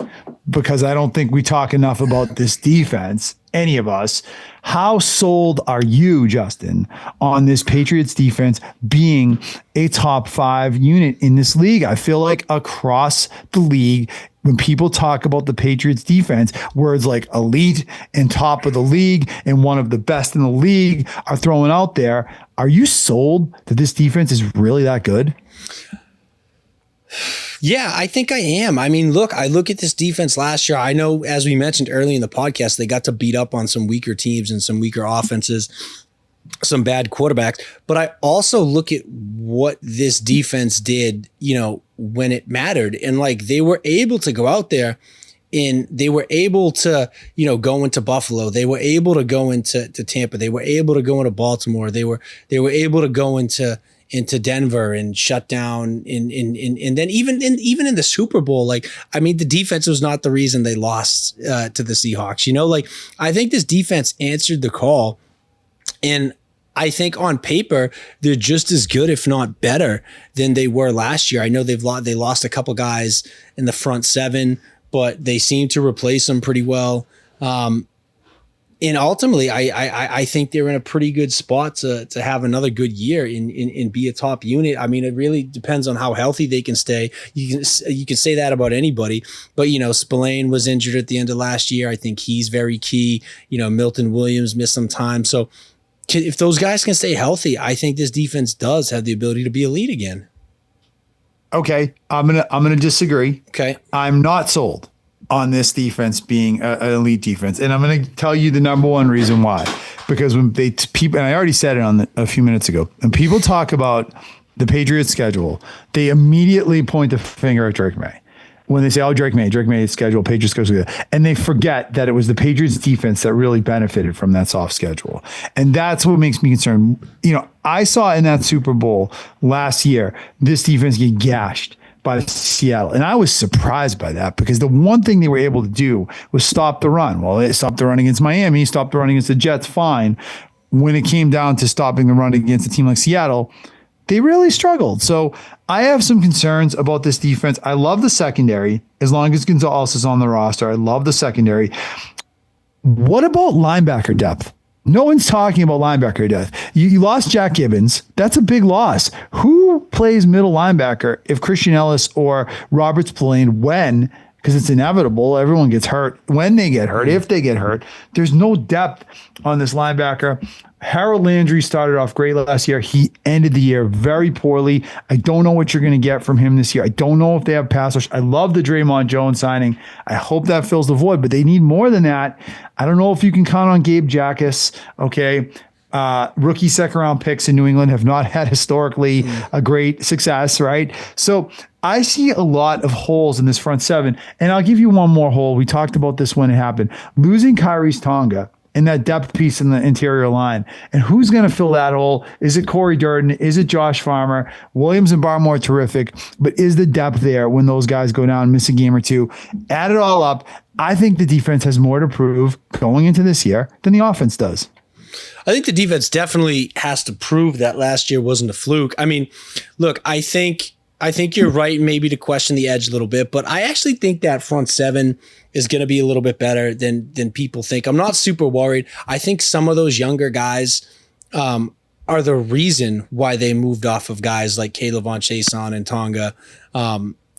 because I don't think we talk enough about this defense, any of us. How sold are you, Justin, on this Patriots defense being a top 5 unit in this league? I feel like across the league, when people talk about the Patriots defense, words like elite and top of the league and one of the best in the league are thrown out there. Are you sold that this defense is really that good? Yeah, I think I am. I mean, look, I look at this defense last year. I know, as we mentioned early in the podcast, they got to beat up on some weaker teams and some weaker offenses, some bad quarterbacks. But I also look at what this defense did, when it mattered. And like, they were able to go out there and they were able to, go into Buffalo. They were able to go into Tampa. They were able to go into Baltimore. They were able to go into Denver and shut down and then even in the Super Bowl, the defense was not the reason they lost to the Seahawks. I think this defense answered the call, and I think on paper they're just as good, if not better, than they were last year. I know they lost a couple guys in the front 7, but they seem to replace them pretty well. And ultimately, I think they're in a pretty good spot to have another good year and be a top unit. I mean, it really depends on how healthy they can stay. You can say that about anybody, but Spillane was injured at the end of last year. I think he's very key. Milton Williams missed some time. So if those guys can stay healthy, I think this defense does have the ability to be elite again. Okay, I'm gonna disagree. Okay, I'm not sold on this defense being an elite defense. And I'm going to tell you the number one reason why. Because when people, and I already said it a few minutes ago, and people talk about the Patriots schedule, they immediately point the finger at Drake May. When they say, Drake May's schedule, Patriots schedule, and they forget that it was the Patriots defense that really benefited from that soft schedule. And that's what makes me concerned. I saw in that Super Bowl last year, this defense get gashed by Seattle. And I was surprised by that, because the one thing they were able to do was stop the run. Well, they stopped the run against Miami, stopped the run against the Jets, fine. When it came down to stopping the run against a team like Seattle, they really struggled. So I have some concerns about this defense. I love the secondary, as long as Gonzalez is on the roster. I love the secondary. What about linebacker depth No one's talking about linebacker death. You lost Jack Gibbons. That's a big loss. Who plays middle linebacker if Christian Ellis or Roberts playing when? Because it's inevitable. Everyone gets hurt. When they get hurt, if they get hurt, there's no depth on this linebacker. Harold Landry started off great last year. He ended the year very poorly. I don't know what you're going to get from him this year. I don't know if they have pass rush. I love the Draymond Jones signing. I hope that fills the void, but they need more than that. I don't know if you can count on Gabe Jackas. Okay. Rookie second round picks in New England have not had historically a great success, right? So I see a lot of holes in this front seven. And I'll give you one more hole. We talked about this when it happened. Losing Kyrie's Tonga in that depth piece in the interior line. And who's going to fill that hole? Is it Corey Durden? Is it Josh Farmer? Williams and Barmore, terrific. But is the depth there when those guys go down, miss a game or two? Add it all up. I think the defense has more to prove going into this year than the offense does. I think the defense definitely has to prove that last year wasn't a fluke. I mean, look, I think you're right maybe to question the edge a little bit, but I actually think that front seven is going to be a little bit better than people think. I'm not super worried. I think some of those younger guys are the reason why they moved off of guys like Caleb Von Chason and Tonga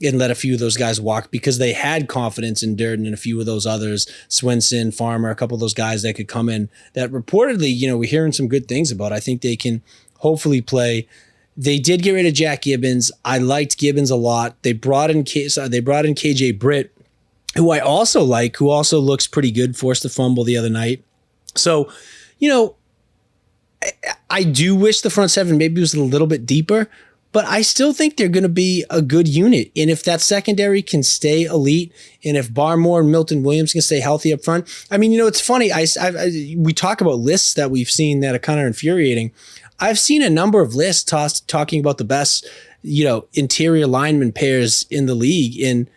and let a few of those guys walk because they had confidence in Durden and a few of those others, Swinson, Farmer, a couple of those guys that could come in that reportedly, we're hearing some good things about. I think they can hopefully play. They did get rid of Jack Gibbons. I liked Gibbons a lot. They brought in KJ Britt, who I also like, who also looks pretty good, forced a fumble the other night. So, I do wish the front seven maybe was a little bit deeper, but I still think they're going to be a good unit. And if that secondary can stay elite, and if Barmore and Milton Williams can stay healthy up front, I mean, it's funny. We talk about lists that we've seen that are kind of infuriating. I've seen a number of lists talking about the best, interior lineman pairs in the league, and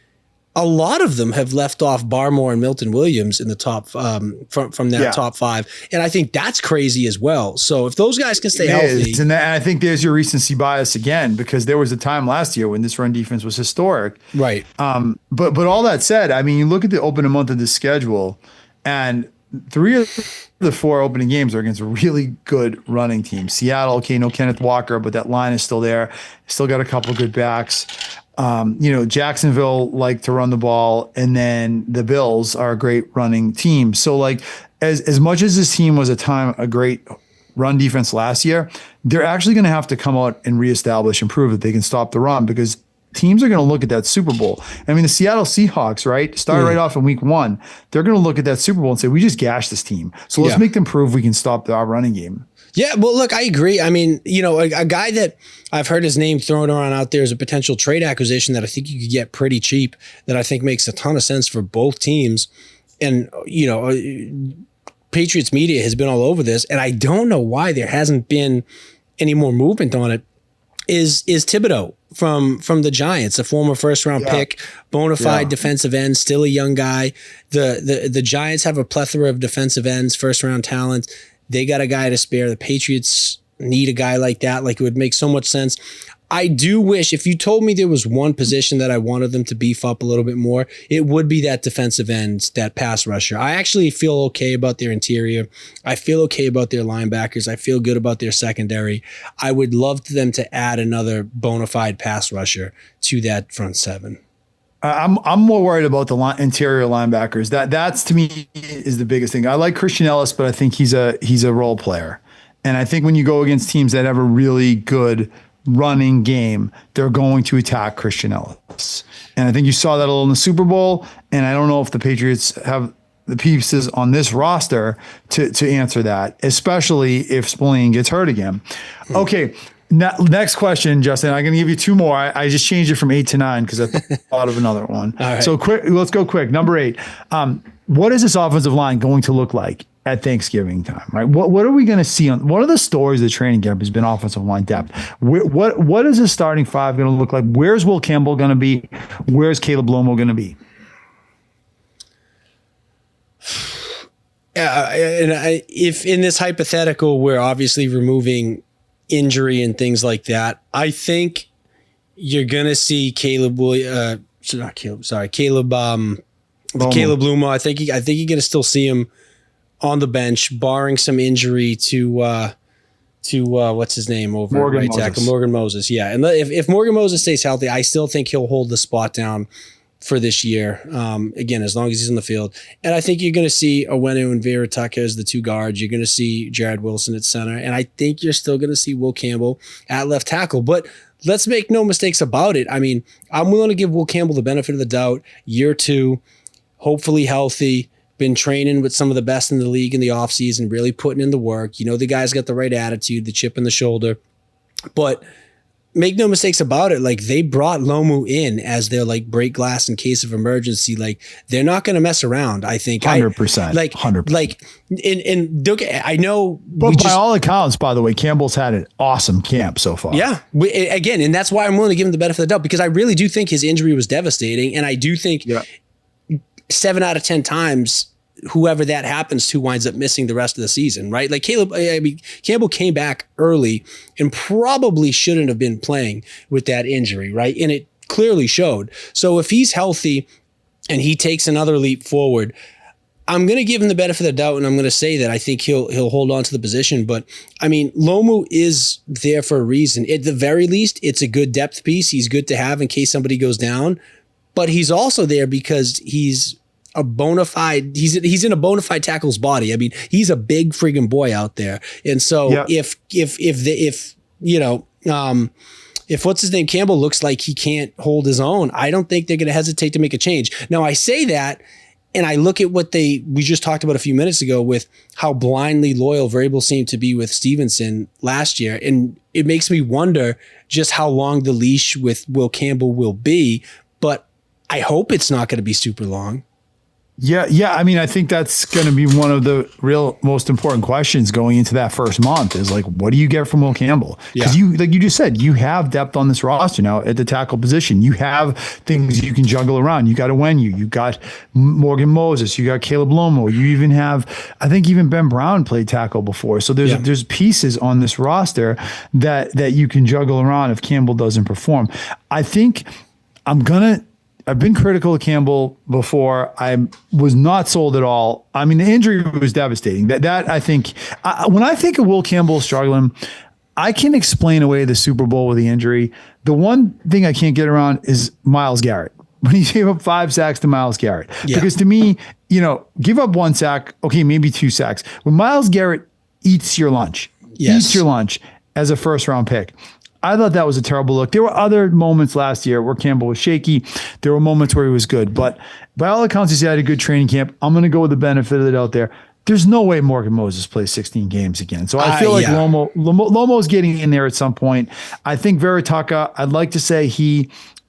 a lot of them have left off Barmore and Milton Williams in the top from that top five, and I think that's crazy as well. So if those guys can stay healthy, and I think there's your recency bias again, because there was a time last year when this run defense was historic, right? But all that said, I mean, you look at the opening month of the schedule, and 3 of the 4 opening games are against a really good running team. Seattle, okay, no Kenneth Walker, but that line is still there. Still got a couple good backs. Jacksonville like to run the ball, and then the Bills are a great running team. So like as much as this team was a great run defense last year, they're actually going to have to come out and reestablish and prove that they can stop the run, because teams are going to look at that Super Bowl. I mean, the Seattle Seahawks, right? Started right off in week 1. They're going to look at that Super Bowl and say, we just gashed this team. So let's make them prove we can stop our running game. Yeah, well, look, I agree. I mean, a guy that I've heard his name thrown around out there as a potential trade acquisition that I think you could get pretty cheap, that I think makes a ton of sense for both teams. And, Patriots media has been all over this, and I don't know why there hasn't been any more movement on it, is Thibodeau from the Giants, a former first-round pick, bona fide defensive end, still a young guy. The Giants have a plethora of defensive ends, first-round talent. They got a guy to spare. The Patriots need a guy like that. Like, it would make so much sense. I do wish, if you told me there was one position that I wanted them to beef up a little bit more, it would be that defensive end, that pass rusher. I actually feel okay about their interior. I feel okay about their linebackers. I feel good about their secondary. I would love them to add another bona fide pass rusher to that front seven. I'm more worried about the interior linebackers. That's to me is the biggest thing. I like Christian Ellis, but I think he's a role player. And I think when you go against teams that have a really good running game, they're going to attack Christian Ellis. And I think you saw that a little in the Super Bowl. And I don't know if the Patriots have the pieces on this roster to answer that, especially if Spillane gets hurt again. Okay. Next question, Justin. I'm going to give you 2 more. I just changed it from 8 to 9 because I thought of another one. All right. So quick, let's go quick. Number 8. What is this offensive line going to look like at Thanksgiving time? Right. What are we going to see on? One of the stories of the training camp has been offensive line depth. What is the starting 5 going to look like? Where's Will Campbell going to be? Where's Caleb Lomo going to be? If in this hypothetical, we're obviously removing injury and things like that, I think you're gonna see Caleb Lomo. I think you're gonna still see him on the bench, barring some injury to what's his name over Morgan at right tackle, Morgan Moses. Yeah, and if Morgan Moses stays healthy, I still think he'll hold the spot down for this year. Again, as long as he's in the field. And I think you're going to see Owenu and Vera Tucker as the two guards. You're going to see Jared Wilson at center. And I think you're still going to see Will Campbell at left tackle. But let's make no mistakes about it. I mean, I'm willing to give Will Campbell the benefit of the doubt. Year 2, hopefully healthy, been training with some of the best in the league in the offseason, really putting in the work. You know, the guy's got the right attitude, the chip in the shoulder. But make no mistakes about it. Like, they brought Lomu in as their like break glass in case of emergency. Like, they're not going to mess around. I think 100%. Like 100%. Like, and I know, but by all accounts, by the way, Campbell's had an awesome camp so far. Yeah. Again, and that's why I'm willing to give him the benefit of the doubt, because I really do think his injury was devastating, and I do think 7 out of 10 times, whoever that happens to winds up missing the rest of the season, right? Like Campbell came back early and probably shouldn't have been playing with that injury, right? And it clearly showed. So if he's healthy and he takes another leap forward, I'm going to give him the benefit of the doubt, and I'm going to say that I think he'll hold on to the position. But I mean, Lomu is there for a reason. At the very least, it's a good depth piece. He's good to have in case somebody goes down, but he's also there because he's a bona fide, he's in a bona fide tackle's body. I mean, he's a big friggin' boy out there. And so if what's his name, Campbell, looks like he can't hold his own, I don't think they're going to hesitate to make a change. Now, I say that, and I look at what we just talked about a few minutes ago with how blindly loyal Vrabel seemed to be with Stevenson last year. And it makes me wonder just how long the leash with Will Campbell will be. But I hope it's not going to be super long. Yeah. I mean, I think that's going to be one of the real most important questions going into that first month is like, what do you get from Will Campbell? Because like you just said, you have depth on this roster now at the tackle position. You have things you can juggle around. You got Owenu, you got Morgan Moses, you got Caleb Lomo. You even have, I think even Ben Brown played tackle before. So there's pieces on this roster that you can juggle around if Campbell doesn't perform. I think I've been critical of Campbell before. I was not sold at all. I mean, the injury was devastating. That I think, when I think of Will Campbell struggling, I can explain away the Super Bowl with the injury. The one thing I can't get around is Myles Garrett. When he gave up 5 sacks to Myles Garrett. Yeah. Because to me, give up 1 sack, okay, maybe 2 sacks. When Myles Garrett eats your lunch as a first-round pick, I thought that was a terrible look. There were other moments last year where Campbell was shaky. There were moments where he was good. But by all accounts, he's had a good training camp. I'm going to go with the benefit of the doubt there. There's no way Morgan Moses plays 16 games again. So I feel like Lomo's getting in there at some point. I think Vera Tucker, I'd like to say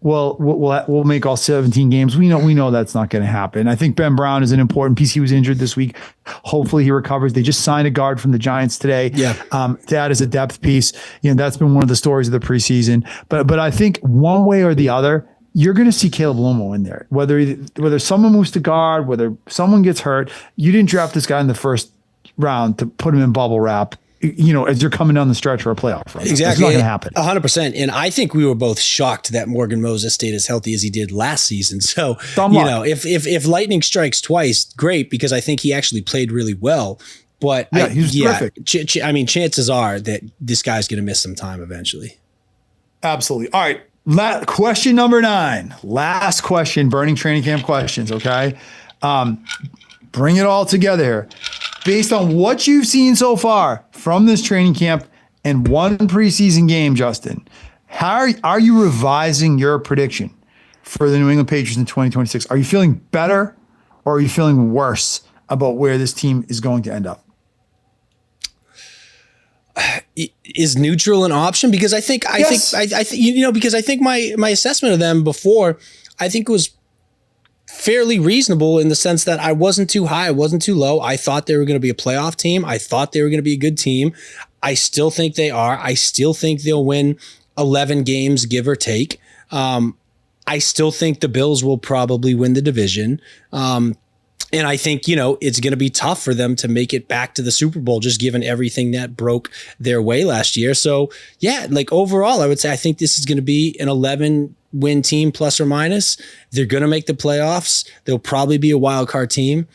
we'll make all 17 games. We know that's not going to happen. I think Ben Brown is an important piece. He was injured this week. Hopefully he recovers. They just signed a guard from the Giants today. That is a depth piece. That's been one of the stories of the preseason. But I think one way or the other, you're going to see Caleb Lomo in there. Whether someone moves to guard, whether someone gets hurt, you didn't draft this guy in the first round to put him in bubble wrap. As you're coming down the stretch for a playoff run. Exactly. It's not going to happen. 100%. And I think we were both shocked that Morgan Moses stayed as healthy as he did last season. So, if lightning strikes twice, great, because I think he actually played really well. But he was terrific. Chances are that this guy's going to miss some time eventually. Absolutely. All right. Question number 9. Last question, burning training camp questions. Okay. Bring it all together here. Based on what you've seen so far from this training camp and one preseason game, Justin, how are you revising your prediction for the New England Patriots in 2026? Are you feeling better or are you feeling worse about where this team is going to end up? Is neutral an option? Because I think my assessment of them before, I think was fairly reasonable in the sense that I wasn't too high, I wasn't too low. I thought they were going to be a playoff team. I thought they were going to be a good team. I still think they are. I still think they'll win 11 games, give or take. I still think the Bills will probably win the division. And I think, it's going to be tough for them to make it back to the Super Bowl, just given everything that broke their way last year. So overall, I would say I think this is going to be an 11-win team plus or minus. They're going to make the playoffs. They'll probably be a wild card team.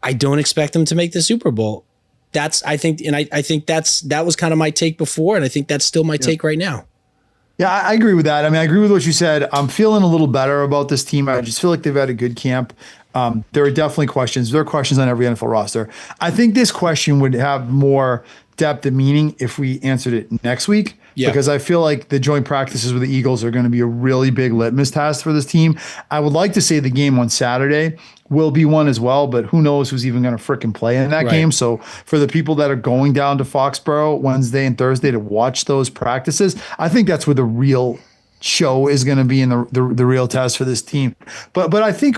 I don't expect them to make the Super Bowl. I think that was kind of my take before, and I think that's still my take right now. Yeah, I agree with that. I mean, I agree with what you said. I'm feeling a little better about this team. I just feel like they've had a good camp. There are definitely questions. There are questions on every NFL roster. I think this question would have more depth and meaning if we answered it next week. Yeah. Because I feel like the joint practices with the Eagles are going to be a really big litmus test for this team. I would like to say the game on Saturday will be one as well, but who knows who's even going to frickin' play in that game. So for the people that are going down to Foxborough Wednesday and Thursday to watch those practices, I think that's where the real show is going to be in the real test for this team. But I think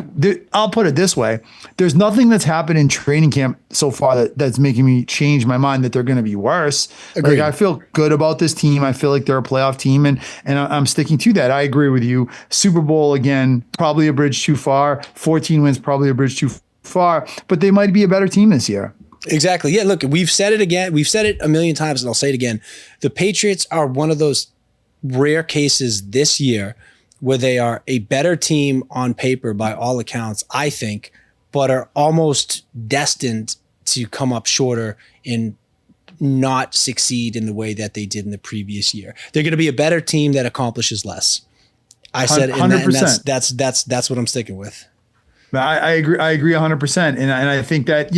I'll put it this way. There's nothing that's happened in training camp so far that's making me change my mind that they're going to be worse. Agreed. Like, I feel good about this team. I feel like they're a playoff team, and I'm sticking to that. I agree with you. Super Bowl, again, probably a bridge too far. 14 wins, probably a bridge too far, but they might be a better team this year. Exactly. Yeah, look, we've said it again. We've said it a million times, and I'll say it again. The Patriots are one of those rare cases this year where they are a better team on paper by all accounts, I think, but are almost destined to come up shorter and not succeed in the way that they did in the previous year. They're going to be a better team that accomplishes less. I said, 100%. And that's what I'm sticking with. I agree. I agree 100%. And I think that,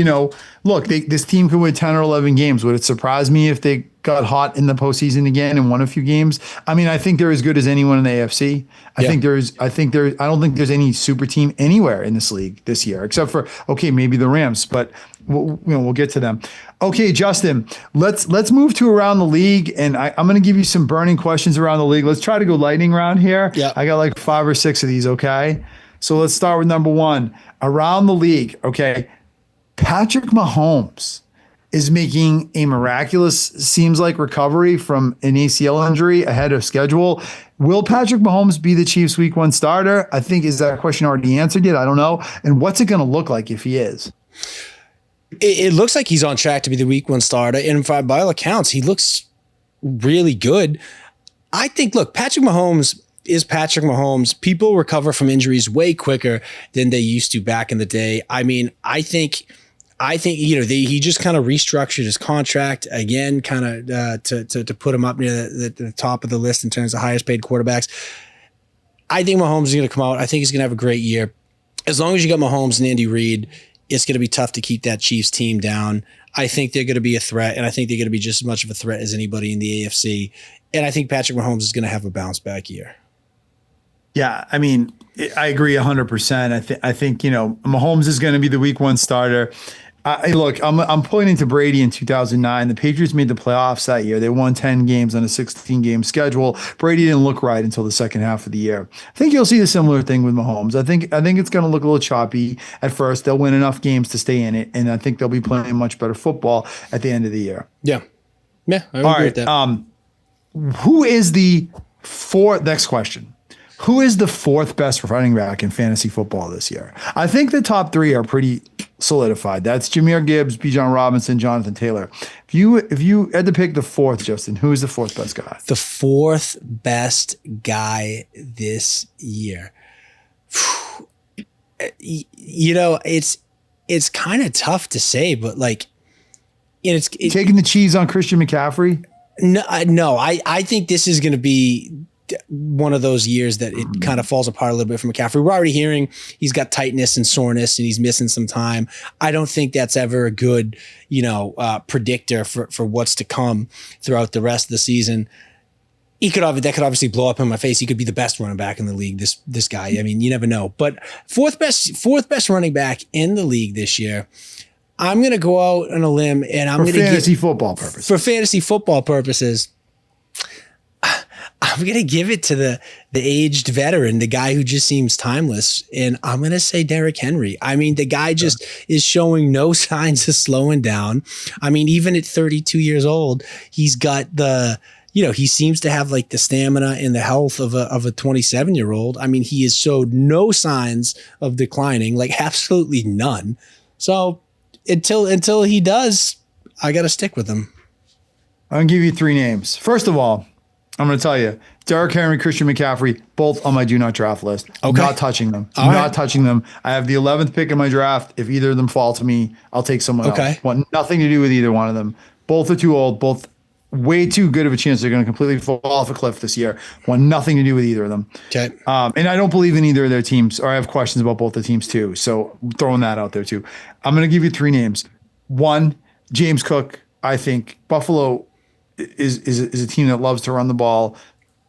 look, this team could win 10 or 11 games. Would it surprise me if they got hot in the postseason again and won a few games? I mean, I think they're as good as anyone in the AFC. I don't think there's any super team anywhere in this league this year, except for, maybe the Rams, but we'll get to them. Okay, Justin, let's move to around the league, and I'm going to give you some burning questions around the league. Let's try to go lightning round here. Yeah. I got like 5 or 6 of these. Okay. So let's start with number 1. Around the league, okay, Patrick Mahomes is making a miraculous, seems like, recovery from an ACL injury ahead of schedule. Will Patrick Mahomes be the Chiefs' Week 1 starter? I think, is that question already answered yet? I don't know. And what's it going to look like if he is? It looks like he's on track to be the Week 1 starter. And by all accounts, he looks really good. I think, look, Patrick Mahomes is Patrick Mahomes. People recover from injuries way quicker than they used to back in the day. I mean, I think he just kind of restructured his contract again, kind of to put him up near the top of the list in terms of highest paid quarterbacks. I think Mahomes is going to come out. I think he's going to have a great year. As long as you got Mahomes and Andy Reid, it's going to be tough to keep that Chiefs team down. I think they're going to be a threat, and I think they're going to be just as much of a threat as anybody in the AFC. And I think Patrick Mahomes is going to have a bounce back year. Yeah, I mean, I agree 100%. I think Mahomes is going to be the Week 1 starter. Look, I'm pointing to Brady in 2009. The Patriots made the playoffs that year. They won 10 games on a 16-game schedule. Brady didn't look right until the second half of the year. I think you'll see a similar thing with Mahomes. I think it's going to look a little choppy at first. They'll win enough games to stay in it, and I think they'll be playing much better football at the end of the year. Yeah, I agree with that. Who is the next question? Who is the 4th best running back in fantasy football this year? I think the top 3 are pretty solidified. That's Jahmyr Gibbs, Bijan Robinson, Jonathan Taylor. If you had to pick the 4th, Justin, who is the 4th best guy? The 4th best guy this year. It's kind of tough to say, but it's taking the cheese on Christian McCaffrey. No, I think this is going to be one of those years that it kind of falls apart a little bit for McCaffrey. We're already hearing he's got tightness and soreness and he's missing some time. I don't think that's ever a good, predictor for what's to come throughout the rest of the season. That could obviously blow up in my face. He could be the best running back in the league. This guy, I mean, you never know. But fourth best running back in the league this year. I'm going to go out on a limb and I'm going to fantasy football purposes. For fantasy football purposes, I'm going to give it to the aged veteran, the guy who just seems timeless. And I'm going to say Derrick Henry. I mean, the guy just is showing no signs of slowing down. I mean, even at 32 years old, he's got he seems to have like the stamina and the health of a 27-year-old. I mean, he has showed no signs of declining, like absolutely none. So until he does, I got to stick with him. I'm going to give you 3 names. First of all, I'm going to tell you, Derrick Henry, Christian McCaffrey, both on my do not draft list. Okay. Not touching them. All not right. touching them. I have the 11th pick in my draft. If either of them fall to me, I'll take someone else. Want nothing to do with either one of them. Both are too old. Both way too good of a chance they're going to completely fall off a cliff this year. Want nothing to do with either of them. Okay. And I don't believe in either of their teams, or I have questions about both the teams too. So throwing that out there too. I'm going to give you three names. One, James Cook. I think Buffalo is a team that loves to run the ball.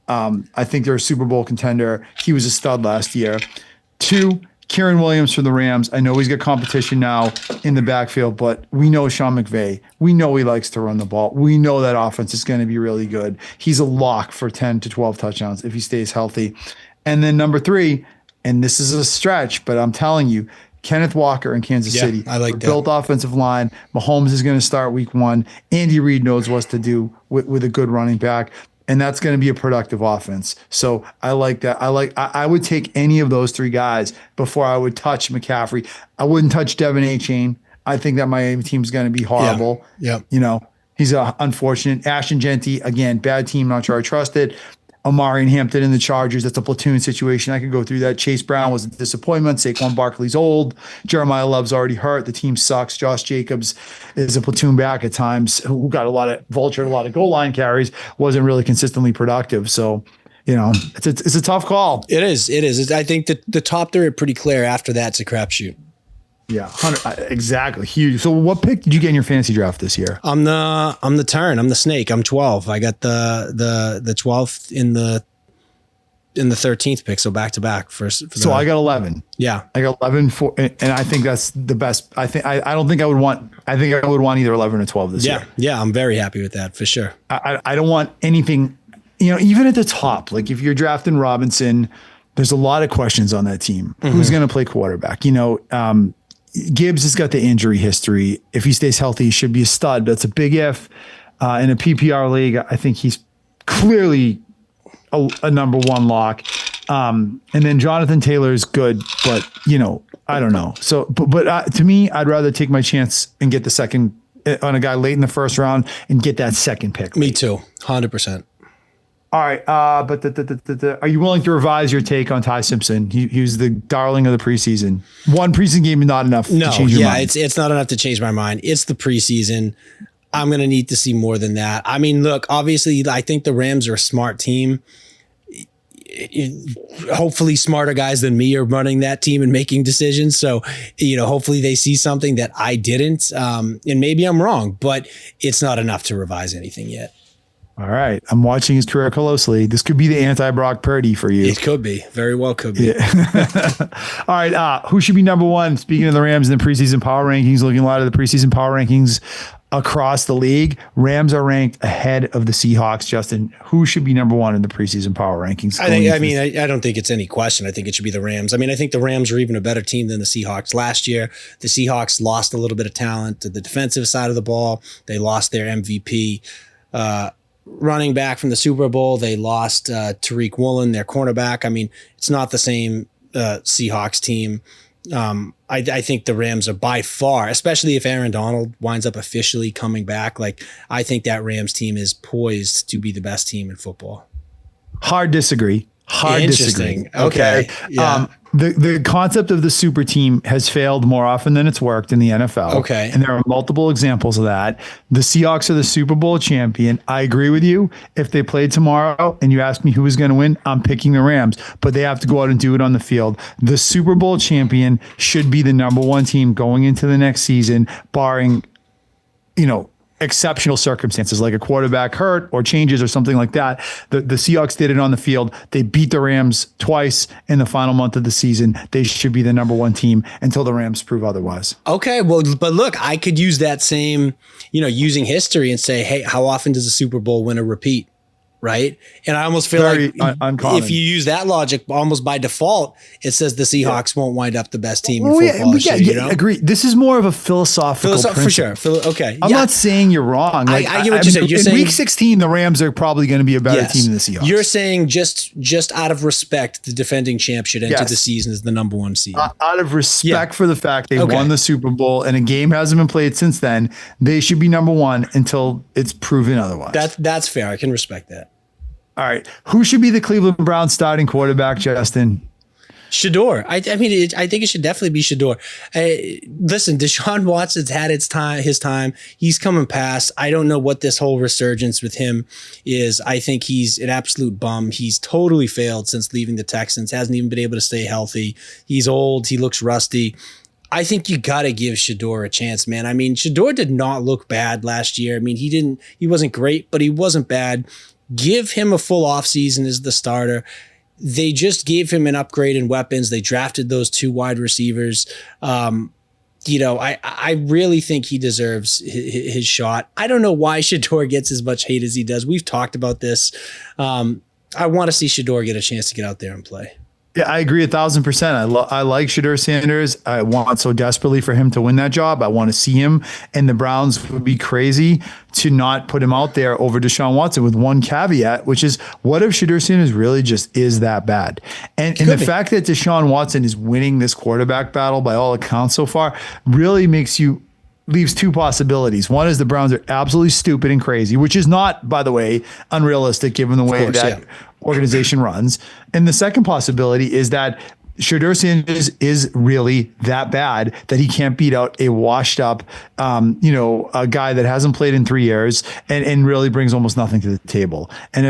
I think they're a Super Bowl contender. He was a stud last year. Two, Kieran Williams for the Rams. I know he's got competition now in the backfield, but we know Sean McVay. We know he likes to run the ball. We know that offense is going to be really good. He's a lock for 10 to 12 touchdowns if he stays healthy. And then number three, and this is a stretch, but I'm telling you, Kenneth Walker in Kansas City. I like that. Built offensive line. Mahomes is going to start week one. Andy Reid knows what to do with a good running back. And that's going to be a productive offense. So I like that. I would take any of those three guys before I would touch McCaffrey. I wouldn't touch Devin A-Chain. I think that Miami team's going to be horrible. Yeah. You know, he's unfortunate. Ashton Genty, again, bad team, not sure I trust it. Amari and Hampton in the Chargers. That's a platoon situation. I could go through that. Chase Brown was a disappointment. Saquon Barkley's old. Jeremiah Love's already hurt. The team sucks. Josh Jacobs is a platoon back at times who got a lot of goal line carries, wasn't really consistently productive. So, you know, it's a tough call. It is. I think that the top three are pretty clear. After that, it's a crapshoot. Yeah, exactly. Huge. So what pick did you get in your fantasy draft this year? I'm the turn. I'm the snake. I'm 12. I got the 12th in the 13th pick. So back to back so I got 11. Yeah, I got 11 and I think that's the best. I think I don't think I would want. I think I would want either 11 or 12 this year. Yeah, I'm very happy with that for sure. I don't want anything. You know, even at the top, like if you're drafting Robinson, there's a lot of questions on that team. Mm-hmm. Who's going to play quarterback? You know. Gibbs has got the injury history. If he stays healthy, he should be a stud. That's a big if. In a PPR league, I think he's clearly a number one lock. And then Jonathan Taylor is good, but you know, I don't know. So, but to me, I'd rather take my chance and get the second on a guy late in the first round and get that second pick. Me too, 100%. All right, but are you willing to revise your take on Ty Simpson? He was the darling of the preseason. One preseason game is not enough to change your mind. It's not enough to change my mind. It's the preseason. I'm going to need to see more than that. I mean, look, obviously, I think the Rams are a smart team. Hopefully smarter guys than me are running that team and making decisions. So, you know, hopefully they see something that I didn't. And maybe I'm wrong, but it's not enough to revise anything yet. All right. I'm watching his career closely. This could be the anti-Brock Purdy for you. It could be. Very well could be. Yeah. All right. Who should be number one? Speaking of the Rams in the preseason power rankings, looking a lot of the preseason power rankings across the league, Rams are ranked ahead of the Seahawks. Justin, who should be number one in the preseason power rankings? I don't think it's any question. I think it should be the Rams. I mean, I think the Rams are even a better team than the Seahawks last year. The Seahawks lost a little bit of talent to the defensive side of the ball. They lost their MVP, running back from the Super Bowl. They lost Tariq Woolen, their cornerback. I mean, it's not the same Seahawks team. I think the Rams are by far, especially if Aaron Donald winds up officially coming back. Like, I think that Rams team is poised to be the best team in football. Hard disagree. Disagree. Okay. Yeah. The concept of the super team has failed more often than it's worked in the NFL. Okay. And there are multiple examples of that. The Seahawks are the Super Bowl champion. I agree with you. If they played tomorrow and you ask me who is going to win, I'm picking the Rams, but they have to go out and do it on the field. The Super Bowl champion should be the number one team going into the next season, barring, you know, exceptional circumstances like a quarterback hurt or changes or something like that. The Seahawks did it on the field. They beat the Rams twice in the final month of the season. They should be the number one team until the Rams prove otherwise. Okay. Well, but look, I could use that same, you know, using history and say, hey, how often does a Super Bowl winner repeat? Right. And I almost feel very like uncommon. If you use that logic, almost by default, it says the Seahawks won't wind up the best team in football. Agree. This is more of a philosophical principle. For sure. Okay. I'm not saying you're wrong. Like, I get what you're saying. You're saying week 16, the Rams are probably going to be a better team than the Seahawks. You're saying just out of respect, the defending champ should enter the season as the number one seed. Out of respect for the fact they won the Super Bowl and a game hasn't been played since then, they should be number one until it's proven otherwise. That's fair. I can respect that. All right. Who should be the Cleveland Browns starting quarterback, Justin? Shador. I mean, I think it should definitely be Shador. Listen, Deshaun Watson's had his time. He's coming past. I don't know what this whole resurgence with him is. I think he's an absolute bum. He's totally failed since leaving the Texans. Hasn't even been able to stay healthy. He's old. He looks rusty. I think you got to give Shador a chance, man. I mean, Shador did not look bad last year. I mean, he wasn't great, but he wasn't bad. Give him a full offseason as the starter. They just gave him an upgrade in weapons. They drafted those 2 wide receivers. I really think he deserves his shot. I don't know why Shador gets as much hate as he does. We've talked about this. I want to see Shador get a chance to get out there and play. Yeah, I agree 1,000%. I like Shador Sanders. I want so desperately for him to win that job. I want to see him, and the Browns would be crazy to not put him out there over Deshaun Watson with one caveat, which is, what if Shador Sanders really just is that bad? And the fact that Deshaun Watson is winning this quarterback battle by all accounts so far really leaves 2 possibilities. One is the Browns are absolutely stupid and crazy, which is not, by the way, unrealistic given the way that organization runs. And the second possibility is that Shador Sanders is really that bad that he can't beat out a washed up, a guy that hasn't played in 3 years and really brings almost nothing to the table. And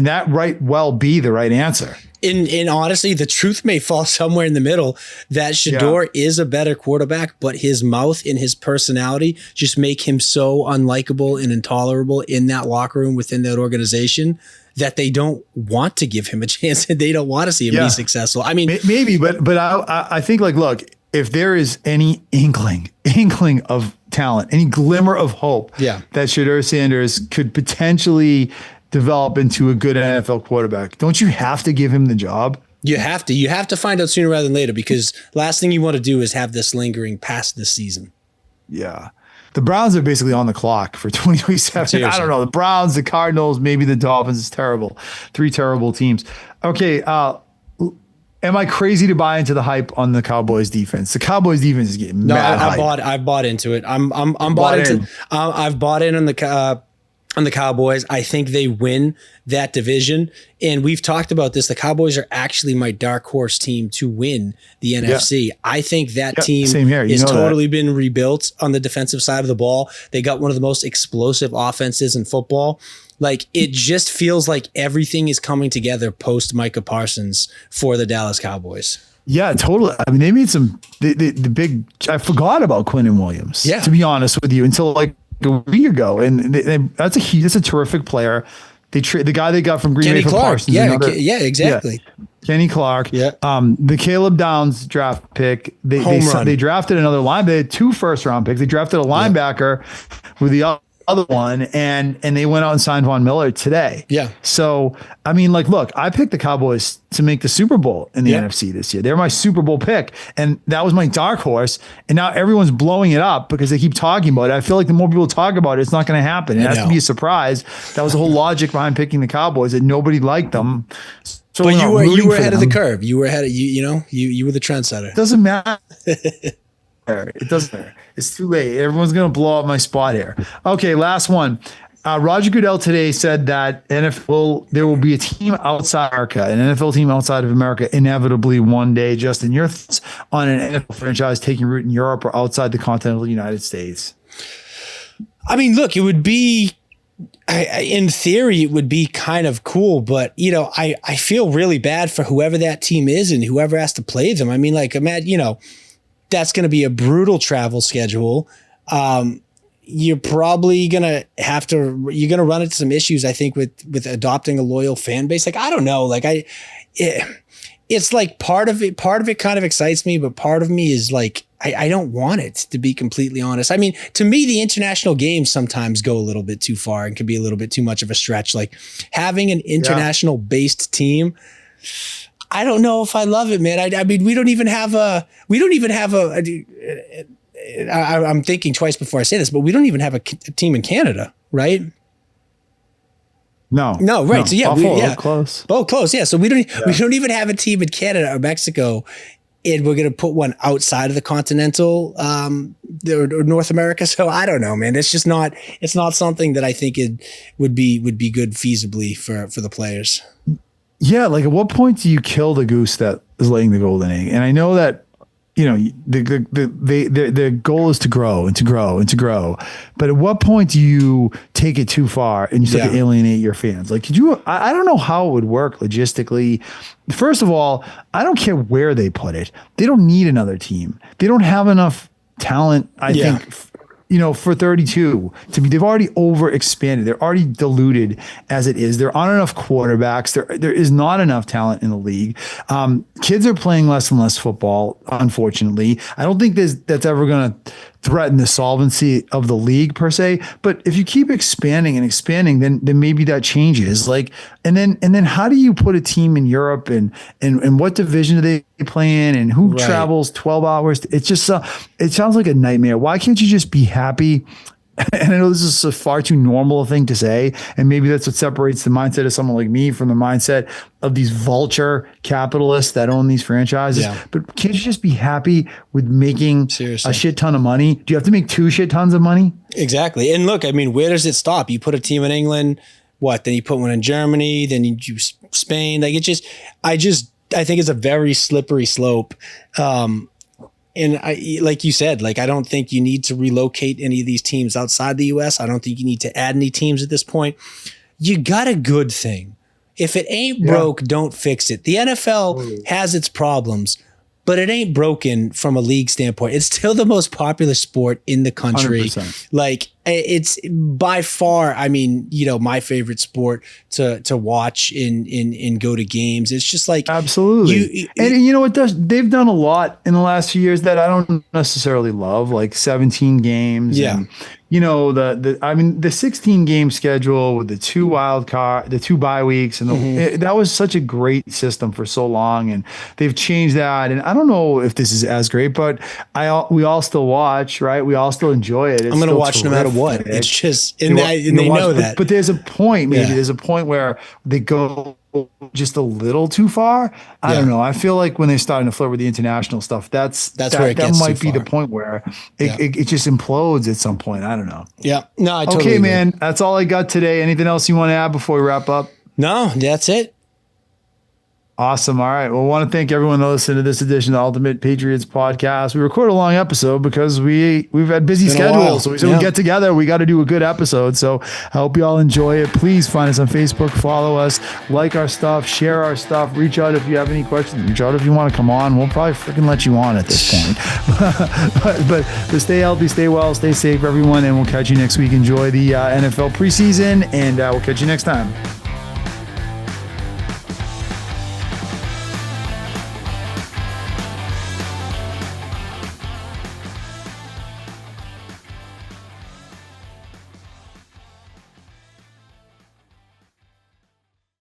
that might well be the right answer. And honestly, the truth may fall somewhere in the middle that Shador is a better quarterback, but his mouth and his personality just make him so unlikable and intolerable in that locker room within that organization that they don't want to give him a chance and they don't want to see him be successful. I mean, maybe, but I think, like, look, if there is any inkling of talent, any glimmer of hope that Shador Sanders could potentially develop into a good NFL quarterback, don't you have to give him the job? You have to find out sooner rather than later, because last thing you want to do is have this lingering past this season. Yeah. The Browns are basically on the clock for 2027. Seriously. I don't know. The Browns, the Cardinals, maybe the Dolphins. It's terrible. 3 terrible teams. Okay. Am I crazy to buy into the hype on the Cowboys defense? The Cowboys defense is getting mad hype. I bought into it. I'm bought into. I've bought in on the Cowboys. I think they win that division. And we've talked about this. The Cowboys are actually my dark horse team to win the NFC. I think that team has totally been rebuilt on the defensive side of the ball. They got one of the most explosive offenses in football. Like, it just feels like everything is coming together post Micah Parsons for the Dallas Cowboys. Yeah, totally. I mean, they made the big, I forgot about Quinnen Williams, to be honest with you, until like a week ago. And that's a terrific player. The guy they got from Green Bay for Parsons. Exactly. Yeah. Kenny Clark. Yeah. The Caleb Downs draft pick. They drafted another linebacker. They had 2 first-round picks. They drafted a linebacker with the other one, and they went out and signed Von Miller today. Yeah. So, I mean, like, look, I picked the Cowboys to make the Super Bowl in the NFC this year. They're my Super Bowl pick, and that was my dark horse. And now everyone's blowing it up because they keep talking about it. I feel like the more people talk about it, it's not going to happen. It has to be a surprise. That was the whole logic behind picking the Cowboys, that nobody liked them. So but you were ahead of the curve. You were ahead of you were the trendsetter. It doesn't matter. It doesn't matter. It's too late. Everyone's going to blow up my spot here. Okay, last one. Roger Goodell today said that there will be a team outside America, an NFL team outside of America, inevitably one day. Justin, your thoughts on an NFL franchise taking root in Europe or outside the continental United States? I mean, look, it would be, in theory, it would be kind of cool, but I feel really bad for whoever that team is and whoever has to play them. I mean, like, imagine, that's going to be a brutal travel schedule. You're probably going to run into some issues, I think, with adopting a loyal fan base. Like, I don't know. Like, it's like part of it kind of excites me, but part of me is like, I don't want it, to be completely honest. I mean, to me, the international games sometimes go a little bit too far and can be a little bit too much of a stretch. Like, having an international based team, I don't know if I love it, man. I mean, we don't even have a I'm thinking twice before I say this, but we don't even have a team in Canada, right? No, right. No. So yeah, Buffalo, close. Oh, close. Yeah. So we don't even have a team in Canada or Mexico. and we're going to put one outside of the continental or North America. So I don't know, man. It's not something that I think it would be good feasibly for the players. Yeah. Like at what point do you kill the goose that is laying the golden egg? And I know that, the goal is to grow and to grow and to grow. But at what point do you take it too far and you start to alienate your fans? Like, I don't know how it would work logistically. First of all, I don't care where they put it. They don't need another team. They don't have enough talent, I think, for 32 to be, they've already overexpanded. They're already diluted as it is. There aren't enough quarterbacks. There is not enough talent in the league. Kids are playing less and less football, unfortunately. I don't think that's ever going to threaten the solvency of the league per se. But if you keep expanding and expanding, then maybe that changes. Like, and then how do you put a team in Europe and what division do they play in and who travels 12 hours? It's just, it sounds like a nightmare. Why can't you just be happy? And I know this is a far too normal thing to say, and maybe that's what separates the mindset of someone like me from the mindset of these vulture capitalists that own these franchises. Yeah. But can't you just be happy with making a shit ton of money? Do you have to make 2 shit tons of money? Exactly. And look, I mean, where does it stop? You put a team in England, then you put one in Germany, then you do Spain. Like I think it's a very slippery slope. And like you said, I don't think you need to relocate any of these teams outside the US. I don't think you need to add any teams at this point. You got a good thing. If it ain't broke, don't fix it. The NFL has its problems, but it ain't broken from a league standpoint. It's still the most popular sport in the country. 100%. It's by far, I mean, my favorite sport to watch and go to games. It's just absolutely. And you know what they've done a lot in the last few years that I don't necessarily love, like 17 games. Yeah. And, the 16 game schedule with the 2 the 2 bye weeks, and that was such a great system for so long, and they've changed that. And I don't know if this is as great, but we all still watch, right? We all still enjoy it. I'm going to watch no matter what. It's just, they know that. But there's a point, there's a point where they go just a little too far. I don't know. I feel like when they're starting to flirt with the international stuff, that might be the point where it just implodes at some point. I don't know. Yeah. No, I totally agree. Okay, man. That's all I got today. Anything else you want to add before we wrap up? No, that's it. Awesome. All right. Well, I want to thank everyone that listened to this edition of the Ultimate Patriots podcast. We recorded a long episode because we've had busy schedules. So we get together. We got to do a good episode. So I hope you all enjoy it. Please find us on Facebook, follow us, like our stuff, share our stuff, reach out if you have any questions, reach out if you want to come on. We'll probably freaking let you on at this point. but stay healthy, stay well, stay safe, everyone. And we'll catch you next week. Enjoy the NFL preseason, and we'll catch you next time.